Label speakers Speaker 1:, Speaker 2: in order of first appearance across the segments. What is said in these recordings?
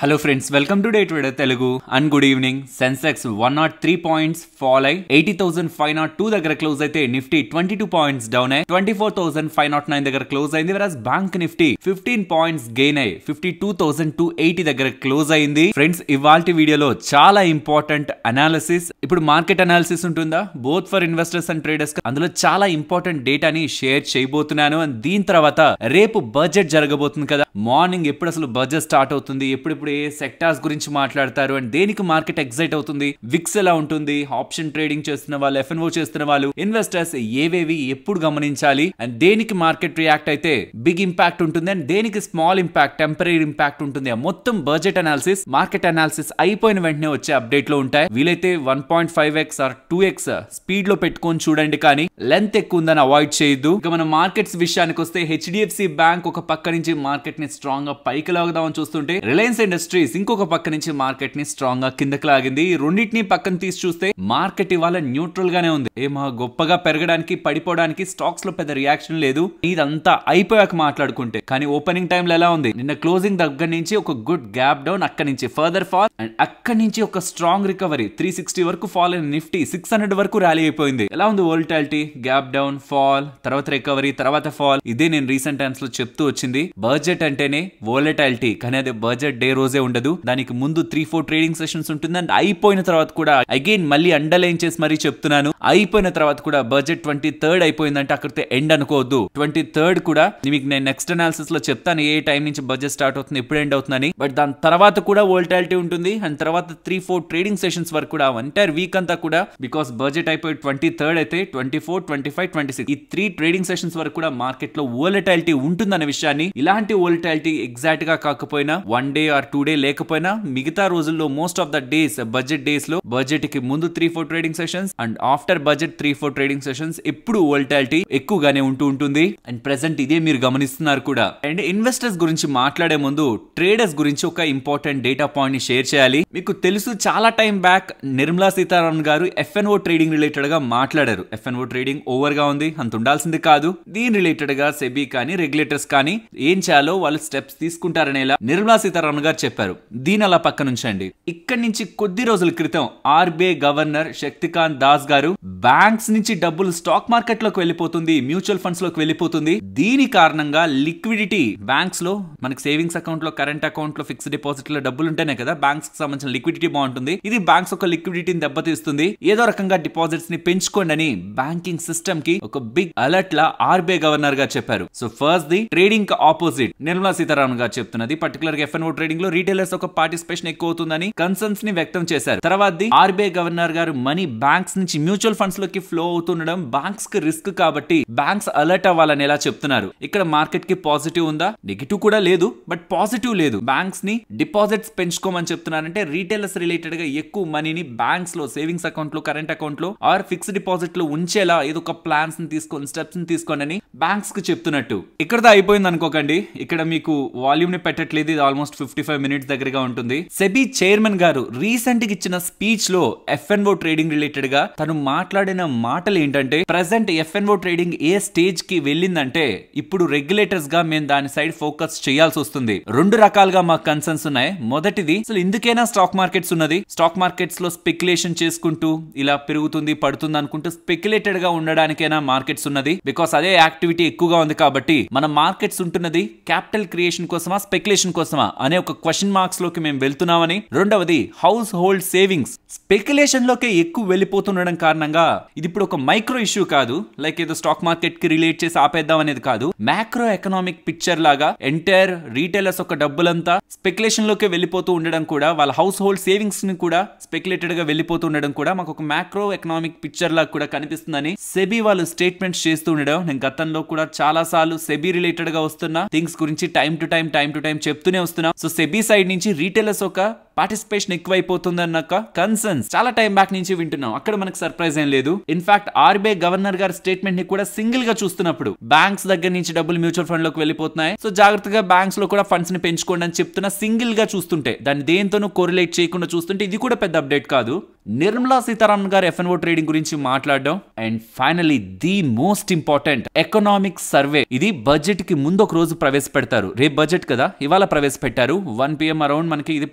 Speaker 1: Hello friends, welcome to day trader Telugu and good evening. Sensex 103 points fall అయి 80,502 దగ్గర close అయితే Nifty 22 points down అయి 24,509 దగ్గర క్లోజ్ అయింది. వెరస్ బ్యాంక్ నిఫ్టీ 15 పాయింట్స్ గెయిన్ అయి 52,280 దగ్గర క్లోజ్ అయింది. ఫ్రెండ్స్, ఇవాల్టి వీడియోలో చాలా ఇంపార్టెంట్ అనాలిసిస్, ఇప్పుడు మార్కెట్ అనాలిసిస్ ఉంటుందా both for investors and traders, అందులో చాలా ఇంపార్టెంట్ డేటాని షేర్ చేయబోతున్నాను. అండ్ దీని తర్వాత రేపు బడ్జెట్ జరగబోతుంది కదా, మార్నింగ్ ఎప్పుడు అసలు బడ్జెట్ స్టార్ట్ అవుతుంది, ఎప్పుడు ఏ సెక్టార్స్ గురించి మాట్లాడతారు అండ్ దేనికి మార్కెట్ ఎగ్జైట్ అవుతుంది, విక్స్ ఎలా ఉంటుంది, ఆప్షన్ ట్రేడింగ్ చేస్తున్న వాళ్ళు, ఎఫ్ఎన్ఓ చేస్తున్న వాళ్ళు, ఇన్వెస్టర్స్ ఏవేవి ఎప్పుడు గమనించాలి అండ్ దేనికి మార్కెట్ రియాక్ట్ అయితే బిగ్ ఇంపాక్ట్ ఉంటుంది అండ్ దేనికి స్మాల్ ఇంపాక్ట్, టెంపరీ ఇంపాక్ట్ ఉంటుంది. మొత్తం బడ్జెట్ అనాలిసిస్, మార్కెట్ అనాలిసిస్ అయిపోయిన వెంటనే వచ్చే అప్డేట్ లో ఉంటాయి. వీలైతే 1.5x ఆర్ 2x స్పీడ్ లో పెట్టుకొని చూడండి, కానీ లెంత్ ఎక్కువ ఉందని అవాయిడ్ చేయొద్దు. ఇక మన మార్కెట్స్ విషయానికి వస్తే హెచ్డిఎఫ్సి బ్యాంక్ ఒక పక్క నుంచి మార్కెట్ ని స్ట్రాంగ్ గా పైకి లాగుదామని చూస్తుంటే, రిలయన్స్ ఇండస్ట్రీస్ ఇంకొక పక్క నుంచి మార్కెట్ ని స్ట్రాంగ్ గా కిందకి లాగింది. రెండింటిని పక్కన తీసి చూస్తే మార్కెట్ ఇవాళ న్యూట్రల్ గానే ఉంది. ఏమో గొప్పగా పెరగడానికి పడిపోవడానికి స్టాక్స్ లో పెద్ద రియాక్షన్ లేదు. ఇదంతా అయిపోయాక మాట్లాడుకుంటే, కానీ ఓపెనింగ్ టైంలో ఎలా ఉంది, నిన్న క్లోజింగ్ దగ్గర నుంచి ఒక గుడ్ గ్యాప్ డౌన్, అక్కడి నుంచి ఫర్దర్ ఫాల్ అండ్ అక్కడి నుంచి ఒక స్ట్రాంగ్ రికవరీ. 360 వరకు ఫాల్ అయిన నిఫ్టీ 600 వరకు ర్యాలీ అయిపోయింది. ఎలా ఉంది వోల్టాలిటీ, గ్యాప్ డౌన్, ఫాల్, తర్వాత రికవరీ, తర్వాత ఫాల్. ఇదే నేను రీసెంట్ టైమ్స్ లో చెప్తూ వచ్చింది. బడ్జెట్ అంటేనే వోలటాలిటీ, కానీ అదే బడ్జెట్ డే రోజే ఉండదు. దానికి ముందు 3-4 ట్రేడింగ్ సెషన్స్ ఉంటుంది అండ్ అయిపోయిన తర్వాత కూడా అగైన్ మళ్ళీ అండర్లైన్ చేసి మరీ చెప్తున్నాను, అయిపోయిన తర్వాత కూడా బడ్జెట్ 23rd అయిపోయిందంటే అక్కడితో ఎండ్ అనుకోవద్దు. 23rd కూడా మీకు నేను నెక్స్ట్ అనాలిసిస్ లో చెప్తాను ఏ టైం నుంచి బడ్జెట్ స్టార్ట్ అవుతుంది, ఎప్పుడు ఎండ్ అవుతుందని. బట్ దాని తర్వాత కూడా వోల్టాలిటీ ఉంటుంది అండ్ తర్వాత 3-4 ట్రేడింగ్ సెషన్స్ వరకు కూడా ఎంటైర్ వీక్ అంతా కూడా, బికాస్ బడ్జెట్ అయిపోయి 23rd అయితే 24, 25, 26 ఈ 3 ట్రేడింగ్ సెషన్స్ వరకు కూడా మార్కెట్ లో వోలటాలిటీ ఉంటుందనే విషయాన్ని, ఇలాంటి వోలటాలిటీ ఎగ్జాక్ట్ గా కాకపోయినా 1 డే ఆర్ 2 డే లేకపోయినా మిగతా రోజుల్లో most of the days budget days లో, బడ్జెట్ కి ముందు 3-4 trading sessions and after budget 3-4 trading sessions ఎప్పుడు వోల్టాలిటీ ఎక్కువగానే ఉంటుంది అండ్ ప్రెసెంట్ ఇదే మీరు గమనిస్తున్నారు కూడా. అండ్ ఇన్వెస్టర్స్ గురించి మాట్లాడే ముందు ట్రేడర్స్ గురించి ఒక ఇంపార్టెంట్ డేటా పాయింట్ ని షేర్ చేయాలి. మీకు తెలుసు, చాలా టైం బ్యాక్ నిర్మలా సీతారామన్ గారు ఎఫ్ఎన్ఓ ట్రేడింగ్ రిలేటెడ్ గా మాట్లాడారు. ఎఫ్ఎన్ఓ ట్రేడింగ్ ఓవర్ గా ఉంది, అంత ఉండాల్సింది కాదు. దీని రిలేటెడ్ గా సెబీ కానీ రెగ్యులేటర్స్ కానీ ఏం చేయాలో వాళ్ళు స్టెప్స్ తీసుకుంటారనేలా నిర్మలా సీతారామన్ గారు చెప్పారు. దీని అలా పక్కన ఉంచండి. ఇక్కడి నుంచి కొద్ది రోజుల క్రితం ఆర్బీఐ గవర్నర్ శక్తికాంత్ దాస్ గారు బ్యాంక్స్ నుంచి డబ్బులు స్టాక్ మార్కెట్ లోకి వెళ్ళిపోతుంది, మ్యూచువల్ ఫండ్స్ లోకి వెళ్ళిపోతుంది. దీని కారణంగా లిక్విడిటీ బ్యాంక్స్ లో, మనకి సేవింగ్స్ అకౌంట్ లో, కరెంట్ అకౌంట్ లో, ఫిక్స్డ్ డిపాజిట్ లో డబ్బులు ఉంటేనే కదా బ్యాంక్స్ కి సంబంధించిన లిక్విడిటీ బాగుంటుంది. ఇది బ్యాంక్స్ ఒక లిక్విడిటీని దెబ్బతీస్తుంది. ఏదో రకంగా డిపాజిట్స్ ని పెంచుకోండి అని బ్యాంకింగ్ సిస్టమ్ కి ఒక బిగ్ అలర్ట్ లా ఆర్బీఐ గవర్నర్ గారు చెప్పారు. So first the trading opposite Nirmala Sitharaman గారు చెప్తున్నది, పర్టికులర్ గా ఎఫ్ఎన్ఓ ట్రేడింగ్ లో రీటైలర్స్ ఒక పార్టిసిపేషన్ ఎక్కువ అవుతుందని కన్సర్న్స్ ని వ్యక్తం చేశారు. తర్వాత ఆర్బీఐ గవర్నర్ గారు మనీ బ్యాంక్స్ నుంచి మ్యూచువల్ ఫండ్స్ లోకి ఫ్లో అవుతుండడం బ్యాంక్స్ కి రిస్క్ కాబట్టి బ్యాంక్స్ అలర్ట్ అవ్వాలని ఎలా చెప్తున్నారు. ఇక్కడ మార్కెట్ కి పాజిటివ్ ఉందా, నెగిటివ్ కూడా లేదు, బట్ పాజిటివ్ లేదు. బ్యాంక్స్ ని డిపాజిట్స్ పెంచుకోమని చెప్తున్నారంటే రీటైలర్స్ రిలేటెడ్ గా ఎక్కువ మనీని బ్యాంక్స్ లో, సేవింగ్స్ అకౌంట్ లో, కరెంట్ అకౌంట్ లో ఆర్ ఫిక్స్డ్ డిపాజిట్ లో ఉంచేలా ఏదో ఒక ప్లాన్స్ ని తీసుకొని, స్టెప్స్ ని తీసుకోనని బ్యాంక్స్ కి చెప్తున్నట్టు. ఇక్కడతో అయిపోయింది అనుకోకండి, ఇక్కడ మీకు వాల్యూమ్ ని పెట్టట్లేదు. ఇది ఆల్మోస్ట్ 55 మినిట్స్ దగ్గరగా ఉంటుంది. సెబీ చైర్మన్ గారు రీసెంట్ గా ఇచ్చిన స్పీచ్ లో ఎఫ్ఎన్ఓ ట్రేడింగ్ రిలేటెడ్ గా తను మాట్లాడిన మాటలు ఏంటంటే, ప్రెసెంట్ ఎఫ్ఎన్ఓ ట్రేడింగ్ ఏ స్టేజ్ కి వెళ్ళిందంటే ఇప్పుడు రెగ్యులేటర్స్ గా మేము దాని సైడ్ ఫోకస్ చేయాల్సి వస్తుంది. 2 రకాలుగా మాకు కన్సర్న్స్ ఉన్నాయి. మొదటిది, అసలు ఎందుకైనా స్టాక్ మార్కెట్స్ ఉన్నది, స్టాక్ మార్కెట్స్ లో స్పెక్యులేషన్ చేసుకుంటూ ఇలా పెరుగుతుంది పడుతుంది అనుకుంటూ స్పెక్యులేటెడ్ గా ఉండడానికైనా మార్కెట్స్ ఉన్నది. బికాస్ అదే యాక్టివిటీ ఎక్కువగా ఉంది కాబట్టి మన మార్కెట్స్ ఉంటున్నది క్యాపిటల్ క్రియేషన్ కోసమా, స్పెక్యులేషన్ కోసమా అనే ఒక క్వశ్చన్ మార్క్స్ లోకి మేము వెళ్తున్నామని. రెండవది, హౌస్ హోల్డ్ సేవింగ్స్ స్పెక్యులేషన్ లోకే ఎక్కువ వెళ్ళిపోతుండడం కారణంగా ఇది ఇప్పుడు ఒక మైక్రో ఇష్యూ కాదు, లైక్ ఏదో స్టాక్ మార్కెట్ కి రిలేట్ చేసి ఆపేద్దాం అనేది కాదు. మ్యాక్రో ఎకనామిక్ పిక్చర్ లాగా ఎంటైర్ రీటైలర్స్ ఒక డబ్బులంతా స్పెక్యులేషన్ లోకే వెళ్ళిపోతూ ఉండడం కూడా, వాళ్ళ హౌస్ హోల్డ్ సేవింగ్స్ ని కూడా స్పెక్యులేటెడ్ గా వెళ్ళిపోతూ ఉండడం కూడా మాకు ఒక మ్యాక్రో ఎకనామిక్ పిక్చర్ లాగా కూడా కనిపిస్తుందని సెబీ వాళ్ళు స్టేట్మెంట్స్ చేస్తూ ఉండడం. నేను గతంలో కూడా చాలా సార్లు సెబీ రిలేటెడ్ గా వస్తున్న థింగ్స్ గురించి టైం టు టైం చెప్తూనే వస్తున్నాం. సో సెబీ సైడ్ నుంచి రీటైలర్స్ ఒక పార్టిసిపేషన్ ఎక్కువైపోతుంది అన్న కన్సర్న్స్ చాలా టైం బ్యాక్ నుంచి వింటున్నాం. అక్కడ మనకు సర్ప్రైజ్ ఏం లేదు. ఇన్ఫాక్ట్ ఆర్బీఐ గవర్నర్ గారి స్టేట్మెంట్ ని కూడా సింగిల్ గా చూస్తున్నప్పుడు బ్యాంక్స్ దగ్గర నుంచి డబ్బులు మ్యూచువల్ ఫండ్ లోకి వెళ్ళిపోతున్నాయి, సో జాగ్రత్తగా బ్యాంక్స్ లో కూడా ఫండ్స్ ని పెంచుకోండి అని చెప్తున్నా సింగిల్ గా చూస్తుంటే, దాన్ని దేంతోనూ కోరిలేట్ చేయకుండా చూస్తుంటే ఇది కూడా పెద్ద అప్డేట్ కాదు. నిర్మలా సీతారామన్ గారు ఎఫ్ఎన్ఓ ట్రేడింగ్ గురించి మాట్లాడడం, and finally the most important economic survey. ఇది బడ్జెట్ కి ముందు ఒక రోజు ప్రవేశపెడతారు. రేపు బడ్జెట్ కదా, ఇవాళ ప్రవేశపెట్టారు. 1 PM అరౌండ్ మనకి ఇది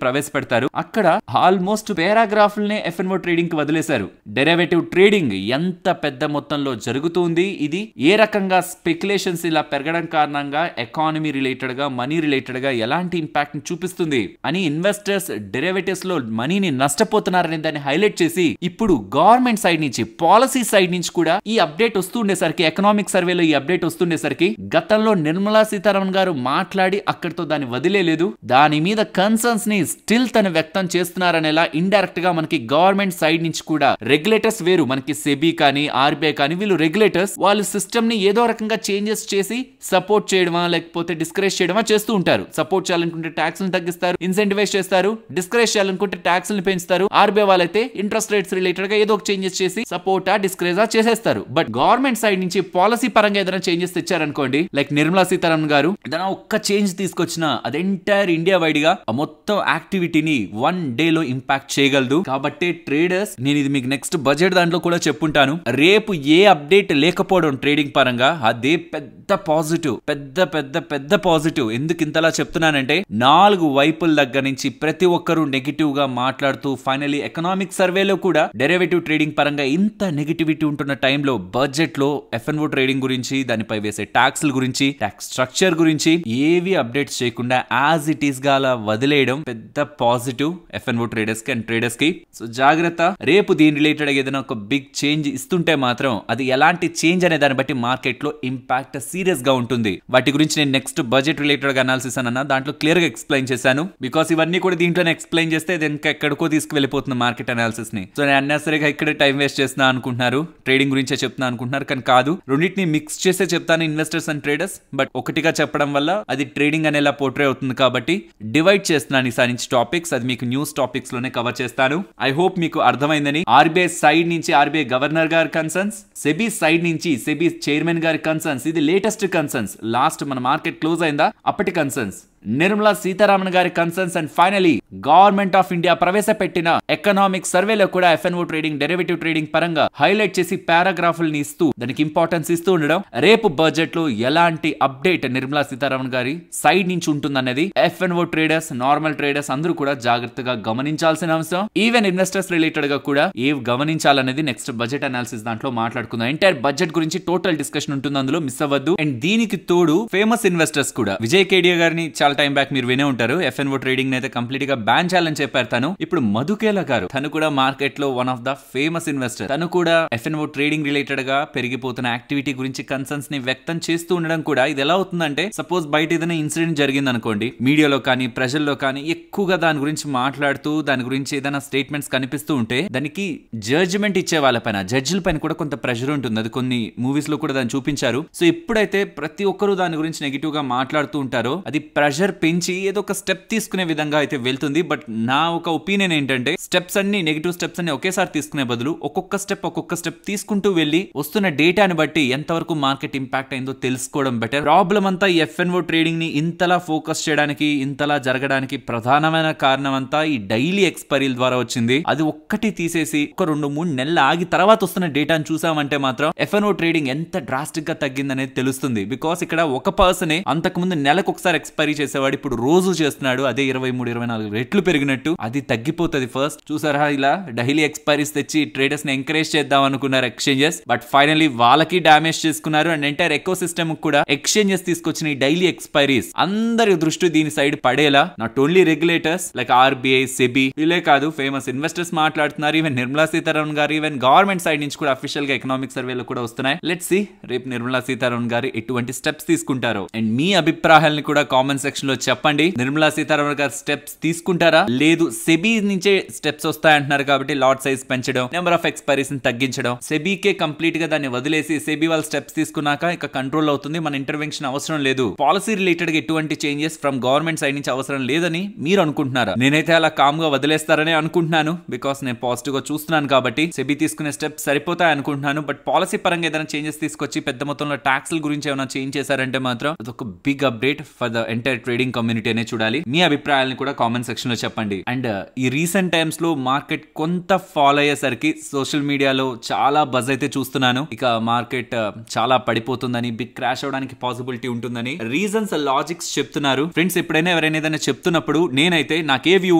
Speaker 1: ప్రవేశపెడతారు. అక్కడ ఆల్మోస్ట్ పారాగ్రాఫ్లనే ఎఫ్ఎన్ఓ ట్రేడింగ్ కి వదిలేశారు. డెరివేటివ్ ట్రేడింగ్ ఎంత పెద్ద మొత్తంలో జరుగుతుంది, ఇది ఏ రకంగా స్పెక్యులేషన్స్ ఇలా పెరగడం కారణంగా ఎకానమీ రిలేటెడ్ గా, మనీ రిలేటెడ్ గా ఎలాంటి ఇంపాక్ట్ చూపిస్తుంది అని, ఇన్వెస్టర్స్ డెరివేటివ్స్ లో మనీని నష్టపోతున్నారనే దాన్ని హైలైట్ చేసి, ఇప్పుడు గవర్నమెంట్ సైడ్ నుంచి, పాలసీ సైడ్ నుంచి కూడా ఈ అప్డేట్ వస్తుండేసరికి, ఎకనామిక్ సర్వేలో ఈ అప్డేట్ వస్తుండేసరికి, గతంలో నిర్మలా సీతారామన్ గారు మాట్లాడి అక్కడితో దాన్ని వదిలేదు, దాని మీద కన్సర్న్స్ ని స్టిల్ తను వ్యక్తం చేస్తున్నారనేలా ఇండైరెక్ట్ గా మనకి గవర్నమెంట్ సైడ్ నుంచి కూడా, రెగ్యులేటర్స్ వేరు, మనకి సెబీ కానీ ఆర్బీఐ కానీ వీళ్ళు రెగ్యులేటర్స్, వాళ్ళు సిస్టమ్ ని ఏదో రకంగా చేంజెస్ చేసి సపోర్ట్ చేయడమా లేకపోతే డిస్కరేజ్ చేయడమా చేస్తూ ఉంటారు. సపోర్ట్ చేయాలనుకుంటే ట్యాక్స్ తగ్గిస్తారు, ఇన్సెంటివైజ్ చేస్తారు, డిస్కరేజ్ చేయాలనుకుంటే ట్యాక్స్ పెంచుతారు. ఆర్బీఐ వాళ్ళైతే ఇంట్రెస్ట్ రేట్స్ రిలేటెడ్ గా ఏదో ఒక చేంజెస్ చేసి సపోర్టా డిస్కరేజా చేసేస్తారు. బట్ గవర్నమెంట్ సైడ్ నుంచి పాలసీ పరంగా ఏదైనా చేంజెస్ తెచ్చారనుకోండి, లైక్ నిర్మలా సీతారామన్ గారు ఏదైనా ఒక్క చేంజ్ తీసుకొచ్చినా అది ఎంటైర్ ఇండియా వైడ్ గా మొత్తం యాక్టివిటీని 1 day లో ఇంపాక్ట్ చేయగలదు. కాబట్టి ట్రేడర్స్, నేను ఇది మీకు నెక్స్ట్ బడ్జెట్ దాంట్లో కూడా చెప్పుంటాను, రేపు ఏ అప్డేట్ లేకపోవడం ట్రేడింగ్ పరంగా అదే పెద్ద పాజిటివ్, పెద్ద పెద్ద పెద్ద పాజిటివ్. ఎందుకు ఇంతలా చెప్తున్నానంటే, 4 వైపుల దగ్గర నుంచి ప్రతి ఒక్కరూ నెగిటివ్ గా మాట్లాడుతూ, ఫైనలీ ఎకనామిక్ సర్వేలో కూడా డెరివేటివ్ ట్రేడింగ్ పరంగా ఇంత నెగిటివిటీ ఉంటున్న టైంలో బడ్జెట్ లో ఎఫ్ఎన్ఓ ట్రేడింగ్ గురించి, దానిపై వేసే ట్యాక్స్ గురించి, ట్యాక్స్ స్ట్రక్చర్ గురించి ఏవి అప్డేట్స్ చేయకుండా యాజ్ ఇట్ ఈస్ గా అలా వదిలేయడం పెద్ద పాజిటివ్ ఎఫ్ఎన్ఓ ట్రేడర్స్ కి అండ్ ట్రేడర్స్ కి. సో జాగ్రత్త, రేపు దీని రిలేటెడ్ ఏదైనా ఒక బిగ్ చేంజ్ ఇస్తుంటే మాత్రం అది ఎలాంటి చేంజ్ అనే దాన్ని బట్టి మార్కెట్ లో ఇంపాక్ట్ సీరియస్ గా ఉంటుంది. వాటి గురించి నేను నెక్స్ట్ బడ్జెట్ రిలేటెడ్ గా అనాలిసిస్ అన్న దాంట్లో క్లియర్ గా ఎక్స్ప్లెయిన్ చేశాను. బికాస్ ఇవన్నీ కూడా దీంట్లోనే ఎక్స్ప్లెయిన్ చేస్తే ఇది ఇంకా ఎక్కడికో తీసుకువెళ్ళిపోతుంది మార్కెట్ అనాలిసిస్ ని. సో నేను అన్నెసరీగా ఇక్కడే టైం వేస్ట్ చేస్తున్నా అనుకుంటున్నారు, ట్రేడింగ్ గురించే చెప్తున్నా అనుకుంటున్నారు, కానీ కాదు, రెండింటిని మిక్స్ చేసే చెప్తాను, ఇన్వెస్టర్స్ అండ్ ట్రేడర్స్. బట్ ఒకటిగా చెప్పడం వల్ల అది ట్రేడింగ్ అనేలా పోర్ట్రే అవుతుంది కాబట్టి డివైడ్ చేస్తున్నాను ఈసారి నుంచి టాపిక్స్. అది మీకు న్యూస్ టాపిక్స్ లోనే కవర్ చేస్తాను. ఐ హోప్ మీకు అర్థమైందని. ఆర్బీఐ సైడ్ నుంచి ఆర్బీఐ గవర్నర్ గారి కన్సర్న్స్, సెబీ సైడ్ నుంచి సెబీ చైర్మన్ గారి కన్సర్న్స్, ఇది లేటెస్ట్ కన్సర్న్స్, లాస్ట్ మన మార్కెట్ క్లోజ్ అయిందా అప్పటి కన్సర్న్స్, నిర్మలా సీతారామన్ గారి concerns, and finally government of India ప్రవేశపెట్టిన ఎకనామిక్ సర్వేలో కూడా ఎఫ్ఎన్ఓ ట్రేడింగ్, డెరివేటివ్ ట్రేడింగ్ పరంగా హైలైట్ చేసి పారాగ్రాఫ్లని ఇస్తూ దానికి ఇంపార్టెన్స్ ఇస్తూ ఉండడం, రేపు బడ్జెట్ లో ఎలాంటి అప్డేట్ నిర్మలా సీతారామన్ గారి సైడ్ నుంచి ఉంటుందనేది ఎఫ్ఎన్ఓ ట్రేడర్స్, నార్మల్ ట్రేడర్స్ అందరూ కూడా జాగ్రత్తగా గమనించాల్సిన అంశం. ఈవెన్ ఇన్వెస్టర్స్ రిలేటెడ్ గా కూడా ఏవి గమనించాలనేది నెక్స్ట్ బడ్జెట్ అనాలిసిస్ దాంట్లో మాట్లాడుకుందాం. ఎంటైర్ బడ్జెట్ గురించి టోటల్ డిస్కషన్ ఉంటుంది, అందులో మిస్ అవ్వద్దు. అండ్ దీనికి తోడు ఫేమస్ ఇన్వెస్టర్స్ కూడా, విజయ్ కేడియా గారిని చాలా టైం బ్యాక్ మీరు వినే ఉంటారు, ఎఫ్ఎన్ఓ ట్రేడింగ్ అయితే కంప్లీట్ గా బ్యాన్ చేయాలని చెప్పారు తను. ఇప్పుడు మధుకేలా గారు, తను కూడా మార్కెట్ లో one of the famous investor, తను కూడా ఎఫ్ఎన్ఓ ట్రేడింగ్ రిలేటెడ్ గా పెరిగిపోతున్న యాక్టివిటీ గురించి కన్సర్న్స్ ని వ్యక్తం చేస్తూ ఉండడం కూడా, ఇది ఎలా అవుతుందంటే, సపోజ్ బయట ఏదైనా ఇన్సిడెంట్ జరిగింది అనుకోండి, మీడియాలో కానీ ప్రజల్లో కానీ ఎక్కువగా దాని గురించి మాట్లాడుతూ, దాని గురించి ఏదైనా స్టేట్మెంట్స్ కనిపిస్తూ ఉంటే, దానికి జడ్జిమెంట్ ఇచ్చే వాళ్ళపైన, జడ్జిల పైన కూడా కొంత ప్రెషర్ ఉంటుంది. అది కొన్ని మూవీస్ లో కూడా దాన్ని చూపించారు. సో ఎప్పుడైతే ప్రతి ఒక్కరూ దాని గురించి నెగిటివ్ గా మాట్లాడుతూ ఉంటారో, అది ప్రెషర్ పెంచి ఏదో ఒక స్టెప్ తీసుకునే విధంగా అయితే వెళ్తుంది. బట్ నా ఒక ఒపీనియన్ ఏంటంటే, స్టెప్స్ అన్ని, నెగిటివ్ స్టెప్స్ అన్ని ఒకేసారి తీసుకునే బదులు ఒక్కొక్క స్టెప్ తీసుకుంటూ వెళ్ళి వస్తున్న డేటాని బట్టి ఎంతవరకు మార్కెట్ ఇంపాక్ట్ అయిందో తెలుసుకోవడం బెటర్. ప్రాబ్లం అంతా ఈ ఎఫ్ఎన్ఓ ట్రేడింగ్ ని ఇంతలా ఫోకస్ చేయడానికి, ఇంతలా జరగడానికి ప్రధానమైన కారణం అంతా ఈ డైలీ ఎక్స్పైరీల ద్వారా వచ్చింది. అది ఒక్కటి తీసేసి ఒక 2-3 నెలలు ఆగి తర్వాత వస్తున్న డేటాను చూసామంటే మాత్రం ఎఫ్ఎన్ఓ ట్రేడింగ్ ఎంత డ్రాస్టిక్ గా తగ్గిందనేది తెలుస్తుంది. బికాస్ ఇక్కడ ఒక పర్సనే అంతకుముందు నెలకు ఒకసారి ఎక్స్పైరీ చేసేవాడు, ఇప్పుడు రోజు చేస్తున్నాడు, అదే 23-24 రెట్లు పెరిగినట్టు. అది తగ్గిపోతుంది. ఫస్ట్ చూసారా, ఇలా డైలీ ఎక్స్పైరీస్ తెచ్చి ట్రేడర్స్ ని ఎంకరేజ్ చేద్దాం అనుకున్నారు ఎక్స్చేంజెస్, బట్ ఫైనలీ వాళ్ళకి డామేజ్ చేసుకున్నారు. అండ్ ఎంటైర్ ఎకో సిస్టమ్ కూడా ఎక్స్చేంజెస్ తీసుకొచ్చిన ఈ డైలీ ఎక్స్పైరీస్ అందరి దృష్టి దీని సైడ్ పడేలా, not only regulators like RBI, SEBI, వీళ్ళే కాదు, ఫేమస్ ఇన్వెస్టర్స్ మాట్లాడుతున్నారు. ఈవెన్ నిర్మలా సీతారామన్ గారు, ఈవెన్ గవర్నమెంట్ సైడ్ నుంచి కూడా అఫీషియల్ గా ఎకనామిక్ సర్వేలో కూడా వస్తున్నాయి. లెట్స్ సీ రేపు నిర్మలా సీతారామన్ గారు ఎటువంటి స్టెప్స్ తీసుకుంటారో. అండ్ మీ అభిప్రాయాలను కూడా కామెంట్ సెక్షన్ లో చెప్పండి. నిర్మలా సీతారామన్ గారు స్టెప్స్ తీసుకుంటారా, లేదు సెబీ నుంచే స్టెప్స్ వస్తాయంటున్నారు కాబట్టి లాట్ సైజ్ పెంచడం, నెంబర్ ఆఫ్ ఎక్స్పైరీస్ తగ్గించడం, సెబీకే కంప్లీట్ గా దాన్ని వదిలేసి సెబీ వాళ్ళు స్టెప్స్ తీసుకున్నాక ఇక కంట్రోల్ అవుతుంది, మన ఇంటర్వెన్షన్ అవసరం లేదు, పాలసీ రిలేటెడ్ గా ఎటువంటి చేంజెస్ ఫ్రమ్ గవర్నమెంట్ సైడ్ నుంచి అవసరం లేదని మీరు అనుకుంటున్నారా? నేనైతే అలా కామ్ గా వదిలేస్తారని అనుకుంటున్నాను. బికాస్ నేను పాజిటివ్ గా చూస్తున్నాను కాబట్టి సెబీ తీసుకునే స్టెప్స్ సరిపోతాయి అనుకుంటున్నాను. బట్ పాలసీ పరంగా ఏదైనా చేంజెస్ తీసుకొచ్చి పెద్ద మొత్తంలో ట్యాక్స్ గురించి ఏమైనా చేంజ్ చేశారంటే మాత్రం అదొక big update for the entire trading community అనే చూడాలి. మీ అభిప్రాయాలను కూడా కామెంట్ సెక్షన్ లో చెప్పండి. అండ్ ఈ రీసెంట్ టైమ్స్ లో మార్కెట్ కొంత ఫాల్ అయ్యేసరికి సోషల్ మీడియాలో చాలా బజ్ అయితే చూస్తున్నాను. ఇక మార్కెట్ చాలా పడిపోతుందని, బిగ్ క్రాష్ అవడానికి పాసిబిలిటీ ఉంటుందని రీజన్స్ లాజిక్స్ చెప్తున్నారు. ఫ్రెండ్స్, ఎప్పుడైనా ఎవరైనా ఏదైనా చెప్తున్నప్పుడు నేనైతే నాకే వ్యూ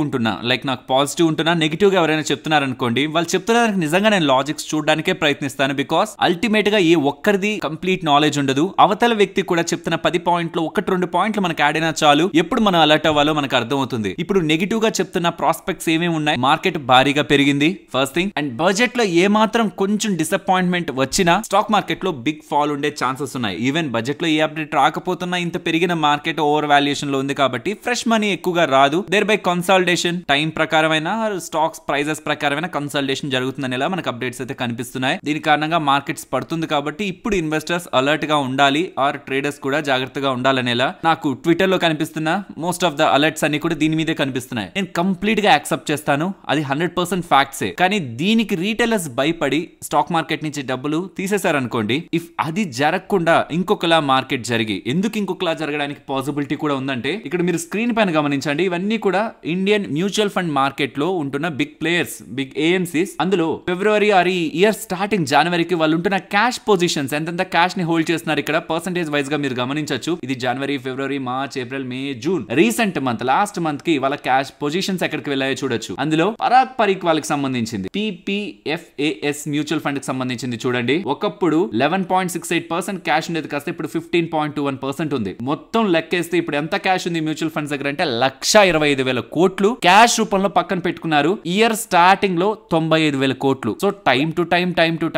Speaker 1: ఉంటున్నా, లైక్ నాకు పాజిటివ్ ఉంటున్నా, నెగిటివ్ గా ఎవరైనా చెప్తున్నారు అనుకోండి, వాళ్ళు చెప్తున్నారు నిజంగా నేను లాజిక్స్ చూడడానికే ప్రయత్నిస్తాను. బికాస్ అల్టిమేట్ గా ఏ ఒక్కరిది కంప్లీట్ నాలెడ్జ్ ఉండదు. అవతల వ్యక్తి కూడా చెప్తున్న 10 పాయింట్లు 1-2 పాయింట్లు మనకు యాడ్ అయినా చాలు, ఎప్పుడు మనం అలర్ట్ అవ్వాలో మనకు అర్థం అవుతుంది. ఇప్పుడు నెగిటివ్ గా చెప్తున్న ప్రాస్పెక్ట్స్ ఏమేమి ఉన్నాయి, మార్కెట్ భారీగా పెరిగింది ఫస్ట్ థింగ్. అండ్ బడ్జెట్ లో ఏ మాత్రం కొంచెం డిసప్పాయింట్మెంట్ వచ్చినా స్టాక్ మార్కెట్ లో బిగ్ ఫాల్ ఉండే ఛాన్సెస్ ఉన్నాయి. ఈవెన్ బడ్జెట్ లో ఏ అప్డేట్ రాకపోతున్నా ఇంత పెరిగిన మార్కెట్ ఓవర్ వాల్యుయేషన్ లో ఉంది కాబట్టి ఫ్రెష్ మనీ ఎక్కువగా రాదు. దేర్ బై కన్సల్టేషన్ టైం ప్రకారమైన స్టాక్స్ ప్రైజెస్ ప్రకారమైన కన్సల్టేషన్ జరుగుతుందనేలా మనకు అప్డేట్స్ అయితే కనిపిస్తున్నాయి. దీని కారణంగా మార్కెట్స్ పడుతుంది కాబట్టి ఇప్పుడు ఇన్వెస్టర్స్ అలర్ట్ గా ఉండాలి, ఆర్ ట్రేడర్స్ కూడా జాగ్రత్తగా ఉండాలనేలా నాకు ట్విట్టర్ లో కనిపిస్తున్న మోస్ట్ ఆఫ్ ద అలర్ట్స్ అన్ని కూడా దీని మీదే కనిపిస్తున్నాయి. నేను కంప్లీట్ గా యాక్సెప్ట్ చేస్తాను, అది 100% ఫ్యాక్ట్సే. కానీ దీనికి రీటైలర్స్ భయపడి స్టాక్ మార్కెట్ నుంచి డబ్బులు తీసేశారనుకోండి, ఇఫ్ అది జరగకుండా ఇంకొకలా మార్కెట్ జరిగి, ఎందుకు ఇంకొకలా జరగడానికి పాసిబిలిటీ కూడా ఉందంటే ఇక్కడ మీరు స్క్రీన్ పైన గమనించండి. ఇవన్నీ కూడా ఇండియన్ మ్యూచువల్ ఫండ్ మార్కెట్ లో ఉంటున్న బిగ్ ప్లేయర్స్, బిగ్ ఏఎంసీస్. అందులో ఫిబ్రవరి ఆర్ ఈ ఇయర్ స్టార్టింగ్ జనవరికి వాళ్ళు ఉంటున్న క్యాష్ పొజిషన్స్ ఎంతెంత క్యాష్ ని హోల్డ్ చేస్తున్నారు ఇక్కడ పర్సెంటేజ్ వైజ్ గా మీరు గమనించవచ్చు. ఇది January, February, March, April, May, June, recent month, last month కి వాళ్ళ క్యాష్ పొజిషన్స్ ఎక్కడికి వెళ్ళాయో చూడొచ్చు. అందులో పరాగ్ పరీక్ వాళ్ళకి సంబంధించింది PPFAS మ్యూచువల్ ఫండ్ కి సంబంధించింది చూడండి. ఒకప్పుడు 11.68% క్యాష్ ఉండేది కాస్త ఇప్పుడు 15.21% ఉంది. మొత్తం లెక్కేస్తే ఇప్పుడు ఎంత క్యాష్ ఉంది మ్యూచువల్ ఫండ్స్ దగ్గర అంటే 1,25,000 కోట్లు క్యాష్ రూపంలో పక్కన పెట్టుకున్నారు. ఇయర్ స్టార్టింగ్ లో 95,000 కోట్లు. సో టైం టు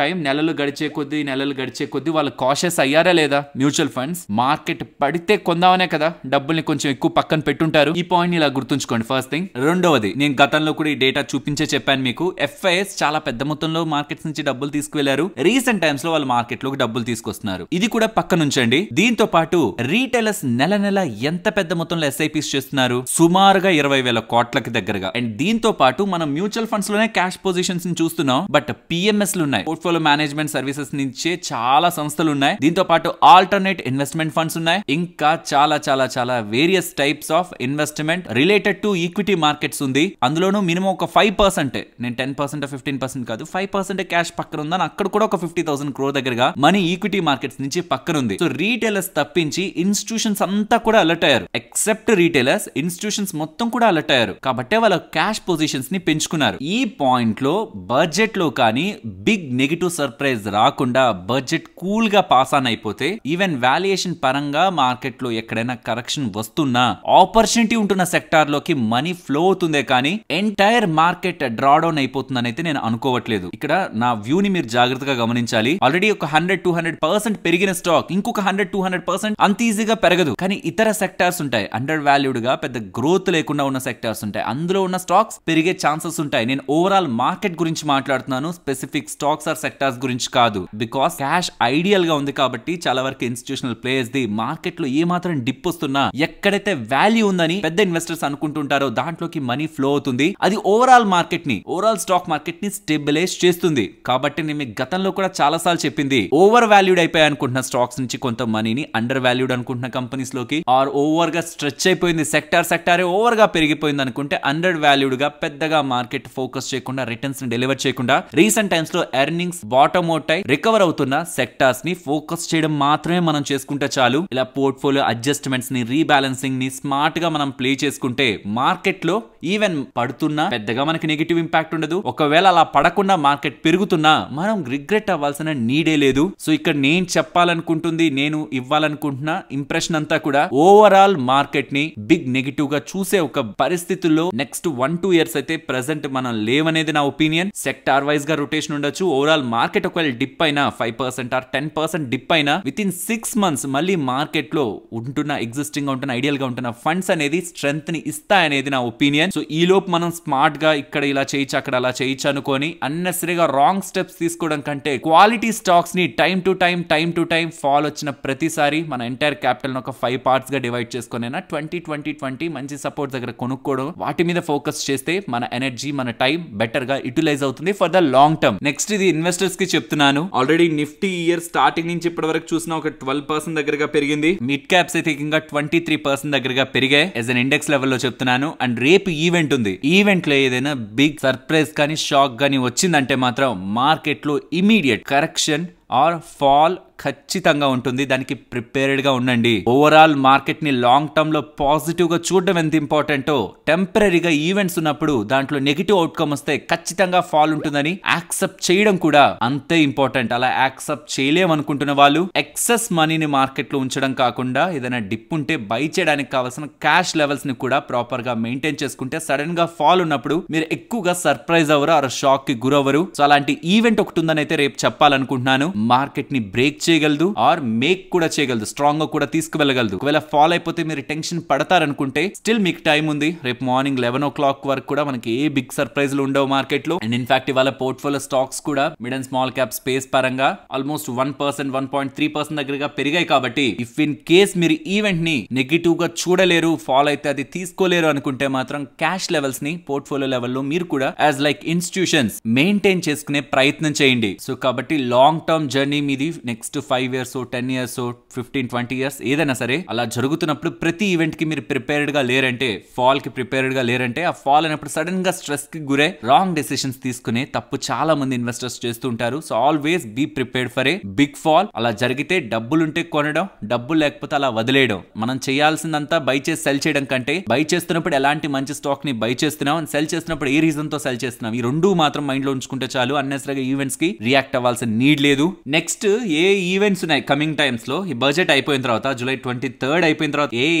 Speaker 1: టైం నెలలు గడిచే కొద్దీ వాళ్ళు కాషియస్ అయ్యారా లేదా? మ్యూచువల్ ఫండ్స్ మార్కెట్ పడితే కొందామనే కదా డబ్బుల్ని కొంచెం ఎక్కువ పక్కన పెట్టుంటారు. ఈ పాయింట్ ఇలా గుర్తుంచుకోండి ఫస్ట్ థింగ్. రెండవది, నేను గతంలో కూడా ఈ డేటా చూపించే చెప్పాను మీకు. FIS చాలా పెద్ద మొత్తంలో మార్కెట్స్ నుంచి డబ్బులు తీసుకువెళ్లారు. రీసెంట్ టైమ్స్ లో వాళ్ళు మార్కెట్ లోకి డబ్బులు తీసుకొస్తున్నారు. ఇది కూడా పక్కన ఉంచండి. దీంతో పాటు రీటైలర్స్ నెల ఎంత పెద్ద మొత్తంలో SIPs చేస్తున్నారు? సుమారుగా 20,000 కోట్లకి దగ్గరగా. అండ్ దీంతో పాటు మనం మ్యూచువల్ ఫండ్స్ లోనే క్యాష్ పొజిషన్స్ ని చూస్తున్నాం. బట్ PMS లు ఉన్నాయి, పోర్ట్ఫోలియో మేనేజ్మెంట్ సర్వీసెస్ నుంచే చాలా సంస్థలు ఉన్నాయి. దీంతో పాటు ఆల్టర్నేట్ ఇన్వెస్ట్మెంట్ ఫండ్స్ ఉన్నాయి. ఇంకా చాలా various types of investment related to equity markets ఉంది. అందులోనూ మినిమం ఒక 5%, నేను 10% 15% కాదు, 5% క్యాష్ పక్కన ఉందని అక్కడ కూడా ఒక 50,000 crore దగ్గరగా మనీ ఈక్విటీ మార్కెట్స్ నుంచి పక్కన ఉంది. సో రీటైలర్స్ తప్పించి ఇన్స్టిట్యూషన్స్ అంతా కూడా అలర్ట్ అయ్యారు. ఎక్సెప్ట్ రీటైలర్స్, ఇన్స్టిట్యూషన్స్ మొత్తం కూడా అలర్ట్ అయ్యారు. కాబట్టి వాళ్ళ క్యాష్ పొజిషన్స్ ని పెంచుకున్నారు. ఈ పాయింట్ లో బడ్జెట్ లో కానీ బిగ్ నెగటివ్ సర్ప్రైజ్ రాకుండా బడ్జెట్ కూల్ గా పాస్ ఆన్ అయిపోతే ఈవెన్ వాల్యుయేషన్ పరంగా మార్కెట్ లో ఎక్కడైనా కరెక్షన్ వస్తున్నా ఆపర్చునిటీ ఉంటున్న సెక్టార్ లోకి మనీ ఫ్లో అవుతుందే కానీ ఎంటైర్ మార్కెట్ డ్రాడౌన్ అయిపోతుందని అయితే నేను అనుకోవట్లేదు. ఇక్కడ నా వ్యూ ని మీరు జాగ్రత్తగా గమనించాలి. ఆల్రెడీ ఒక 100-200% పెరిగిన స్టాక్ ఇంకొక 100-200% అంత ఈజీగా పెరగదు. కానీ ఇతర సెక్టార్స్ ఉంటాయి, అండర్ వాల్యూడ్ గా పెద్ద గ్రోత్ లేకుండా ఉన్న సెక్టార్స్ ఉంటాయి. అందులో ఉన్న స్టాక్స్ పెరిగే ఛాన్సెస్ ఉంటాయి. నేను ఓవరాల్ మార్కెట్ గురించి మాట్లాడుతున్నాను, స్పెసిఫిక్ స్టాక్స్ ఆర్ సెక్టార్స్ గురించి కాదు. బికాస్ క్యాష్ ఐడియల్ గా ఉంది కాబట్టి చాలా వరకు ఇన్స్టిట్యూషనల్ ప్లేయర్స్ ది మార్కెట్ లో ఏ మాత్రం డిప్ వస్తున్నా ఎక్కడైతే వాల్యూ ఉందని పెద్ద ఇన్వెస్టర్స్ అనుకుంటుంటారో దాంట్లోకి మనీ ఫ్లో అవుతుంది. అది ఓవరాల్ మార్కెట్ ని, ఓవరాల్ స్టాక్ మార్కెట్ ని స్టెబిలైజ్ చేస్తుంది. కాబట్టి నేను మీకు గతంలో కూడా చాలా సార్లు చెప్పింది, ఓవర్ వాల్యూడ్ అయిపోయాయి అనుకుంటున్న స్టాక్స్ నుంచి కొంత మనీని అండర్ వాల్యూడ్ అనుకుంటున్న కంపెనీస్ లోకి, ఆర్ ఓవర్ గా స్ట్రెచ్ అయిపోయింది సెక్టారే ఓవర్ గా పెరిగిపోయింది అనుకుంటే అండర్ వాల్యూడ్ గా పెద్దగా మార్కెట్ ఫోకస్ చేయకుండా రిటర్న్స్ ని డెలివర్ చేయకుండా రీసెంట్ టైమ్స్ లో ఎర్నింగ్స్ బాటమ్ అవుట్ అయి రికవర్ అవుతున్న సెక్టార్స్ ని ఫోకస్ చేయడం మాత్రమే మనం చేసుకుంటే చాలు. ఇలా పోర్ట్ఫోలియో అడ్జస్ట్మెంట్స్ ని, రీబ్యాలెన్సింగ్ ని స్మార్ట్ గా మనం ప్లే చేసుకుంటే మార్కెట్ లో ఈవెన్ పడుతున్నా పెద్దగా మనకి నెగిటివ్ ఇంపాక్ట్ ఉండదు. ఒకవేళ అలా పడకుండా మార్కెట్ పెరుగుతున్నా మనం రిగ్రెట్ అవ్వాల్సిన నీడే లేదు. సో ఇక్కడ నేను చెప్పాలనుకుంటుంది, నేను ఇవ్వాలనుకుంటున్న ఇంప్రెషన్ అంతా కూడా ఓవరాల్ మార్కెట్ ని బిగ్ నెగిటివ్ గా చూసే ఒక పరిస్థితుల్లో నెక్స్ట్ 1-2 years అయితే ప్రెసెంట్ మనం లేవనేది నా ఒపీనియన్. సెక్టార్ వైజ్ గా రొటేషన్ ఉండొచ్చు. ఓవరాల్ మార్కెట్ ఒకవేళ డిప్ అయినా 5% ఆర్ 10% డిప్ అయినా విత్ ఇన్ 6 months మళ్ళీ మార్కెట్ లో ఉంటున్న ఎగ్జిస్టింగ్ గా ఉంటున్న ఐడియల్ గా ఉంటున్న ఫండ్స్ అనేది స్ట్రెంత్ ని ఇస్తాయనేది నా ఒపీనియన్. సో ఈ లోపు మనం స్మార్ట్ గా ఇక్కడ ఇలా చేయొచ్చు, అక్కడ అలా చేయొచ్చు అనుకొని అన్నెసరీగా రాంగ్ స్టెప్స్ తీసుకోవడం కంటే క్వాలిటీ స్టాక్స్ ని టైం టు టైం ఫాల్ వచ్చిన ప్రతిసారి మన ఎంటైర్ క్యాపిటల్ ఒక 5 parts గా డివైడ్ చేసుకుని 20-20-20 మంచి సపోర్ట్ దగ్గర కొనుక్కోవడం, వాటి మీద ఫోకస్ చేస్తే మన ఎనర్జీ, మన టైం బెటర్ గా యూటిలైజ్ అవుతుంది for the long term. Next ఇది ఇన్వెస్టర్స్ కి చెప్తున్నాను. ఆల్రెడీ నిఫ్టీ ఇయర్ స్టార్టింగ్ నుంచి ఇప్పటి వరకు చూసిన ఒక 12% దగ్గరగా పెరిగింది. మిడ్ క్యాప్స్ అయితే ఇంకా 53% దగ్గరగా పెరిగాయి యాజ్ అన్ ఇండెక్స్ లెవెల్లో చెప్తున్నాను. అండ్ రేపు ఈవెంట్ ఉంది. ఈవెంట్ లో ఏదైనా బిగ్ సర్ప్రైజ్ కానీ షాక్ కానీ వచ్చిందంటే మాత్రం మార్కెట్ లో ఇమీడియట్ కరెక్షన్ ఆర్ ఫాల్ ఖచ్చితంగా ఉంటుంది. దానికి ప్రిపేర్డ్ గా ఉండండి. ఓవరాల్ మార్కెట్ ని లాంగ్ టర్మ్ లో పాజిటివ్ గా చూడడం ఎంత ఇంపార్టెంటో, టెంపరీగా ఈవెంట్స్ ఉన్నప్పుడు దాంట్లో నెగిటివ్ అవుట్కమ్ వస్తే ఖచ్చితంగా ఫాల్ ఉంటుందని యాక్సెప్ట్ చేయడం కూడా అంతే ఇంపార్టెంట్. అలా యాక్సెప్ట్ చేయలేమనుకుంటున్న వాళ్ళు ఎక్సెస్ మనీని మార్కెట్ లో ఉంచడం కాకుండా ఏదైనా డిప్ ఉంటే బై చేయడానికి కావాల్సిన క్యాష్ లెవెల్స్ ని కూడా ప్రాపర్ గా మెయింటైన్ చేసుకుంటే సడన్ గా ఫాల్ ఉన్నప్పుడు మీరు ఎక్కువగా సర్ప్రైజ్ అవ్వరు ఆర్ షాక్ కి గురవ్వరు. సో అలాంటి ఈవెంట్ ఒకటి ఉందని అయితే రేపు చెప్పాలనుకుంటున్నాను. మార్కెట్ ని బ్రేక్ చేయగలదు ఆర్ మేక్ కూడా చేయగలదు, స్ట్రాంగ్ గా కూడా తీసుకువెళ్ళగలదు. ఒకవేళ ఫాల్ అయిపోతే మీరు టెన్షన్ పడతారనుకుంటే స్టిల్ మీకు టైం ఉంది. రేపు మార్నింగ్ 11 o'clock వరకు కూడా మనకి ఏ బిగ్ సర్ప్రైజ్లు ఉండవు మార్కెట్ లో. అండ్ ఇన్ఫాక్ట్ ఇవాళ పోర్ట్ఫోలియో స్టాక్స్ కూడా mid and small cap space పరంగా ఆల్మోస్ట్ 1%, 1.3% దగ్గరగా పెరిగాయి. కాబట్టి ఇఫ్ ఇన్ కేస్ మీరు ఈవెంట్ ని నెగిటివ్ గా చూడలేరు, ఫాల్ అయితే అది తీసుకోలేరు అనుకుంటే మాత్రం క్యాష్ లెవెల్స్ ని పోర్ట్ఫోలియో లెవెల్లో మీరు కూడా యాజ్ లైక్ ఇన్స్టిట్యూషన్స్ మెయింటైన్ చేసుకునే ప్రయత్నం చేయండి. సో కాబట్టి లాంగ్ టర్మ్ జర్నీ మీది నెక్స్ట్ 5 years, 10 years, 15, 20 years ఏదైనా సరే అలా జరుగుతున్నప్పుడు ప్రతి ఈవెంట్ కి మీరు ప్రిపేర్డ్ గా లేరంటే, ఫాల్ కి ప్రిపేర్డ్ గా లేరంటే, ఆ ఫాల్ అయినప్పుడు సడన్ గా స్ట్రెస్ కి గురై రాంగ్ డెసిషన్స్ తీసుకునే తప్పు చాలా మంది ఇన్వెస్టర్స్ చేస్తుంటారు. So always be prepared for a big fall. అలా జరిగితే డబ్బులుంటే కొనడం, డబ్బులు లేకపోతే అలా వదిలేయడం. మనం చేయాల్సిందంతా బై చేసి సెల్ చేయడం కంటే, బై చేస్తున్నప్పుడు ఎలాంటి మంచి స్టాక్ ని బై చేస్తున్నాం, సెల్ చేస్తున్నప్పుడు ఏ రీజన్ తో సెల్ చేస్తున్నాం, ఈ రెండు మాత్రం మైండ్ లో ఉంచుకుంటే చాలు. అన్నెసరిగా ఈవెంట్స్ కి రియాక్ట్ అవ్వాల్సిన నీడ్ లేదు. నెక్స్ట్ ఏ ఈవెంట్స్ ఉన్నాయి కమింగ్ టైమ్స్ లో, ఈ బడ్జెట్ అయిపోయిన తర్వాత జూలై 23rd అయిపోయిన తర్వాత ఏ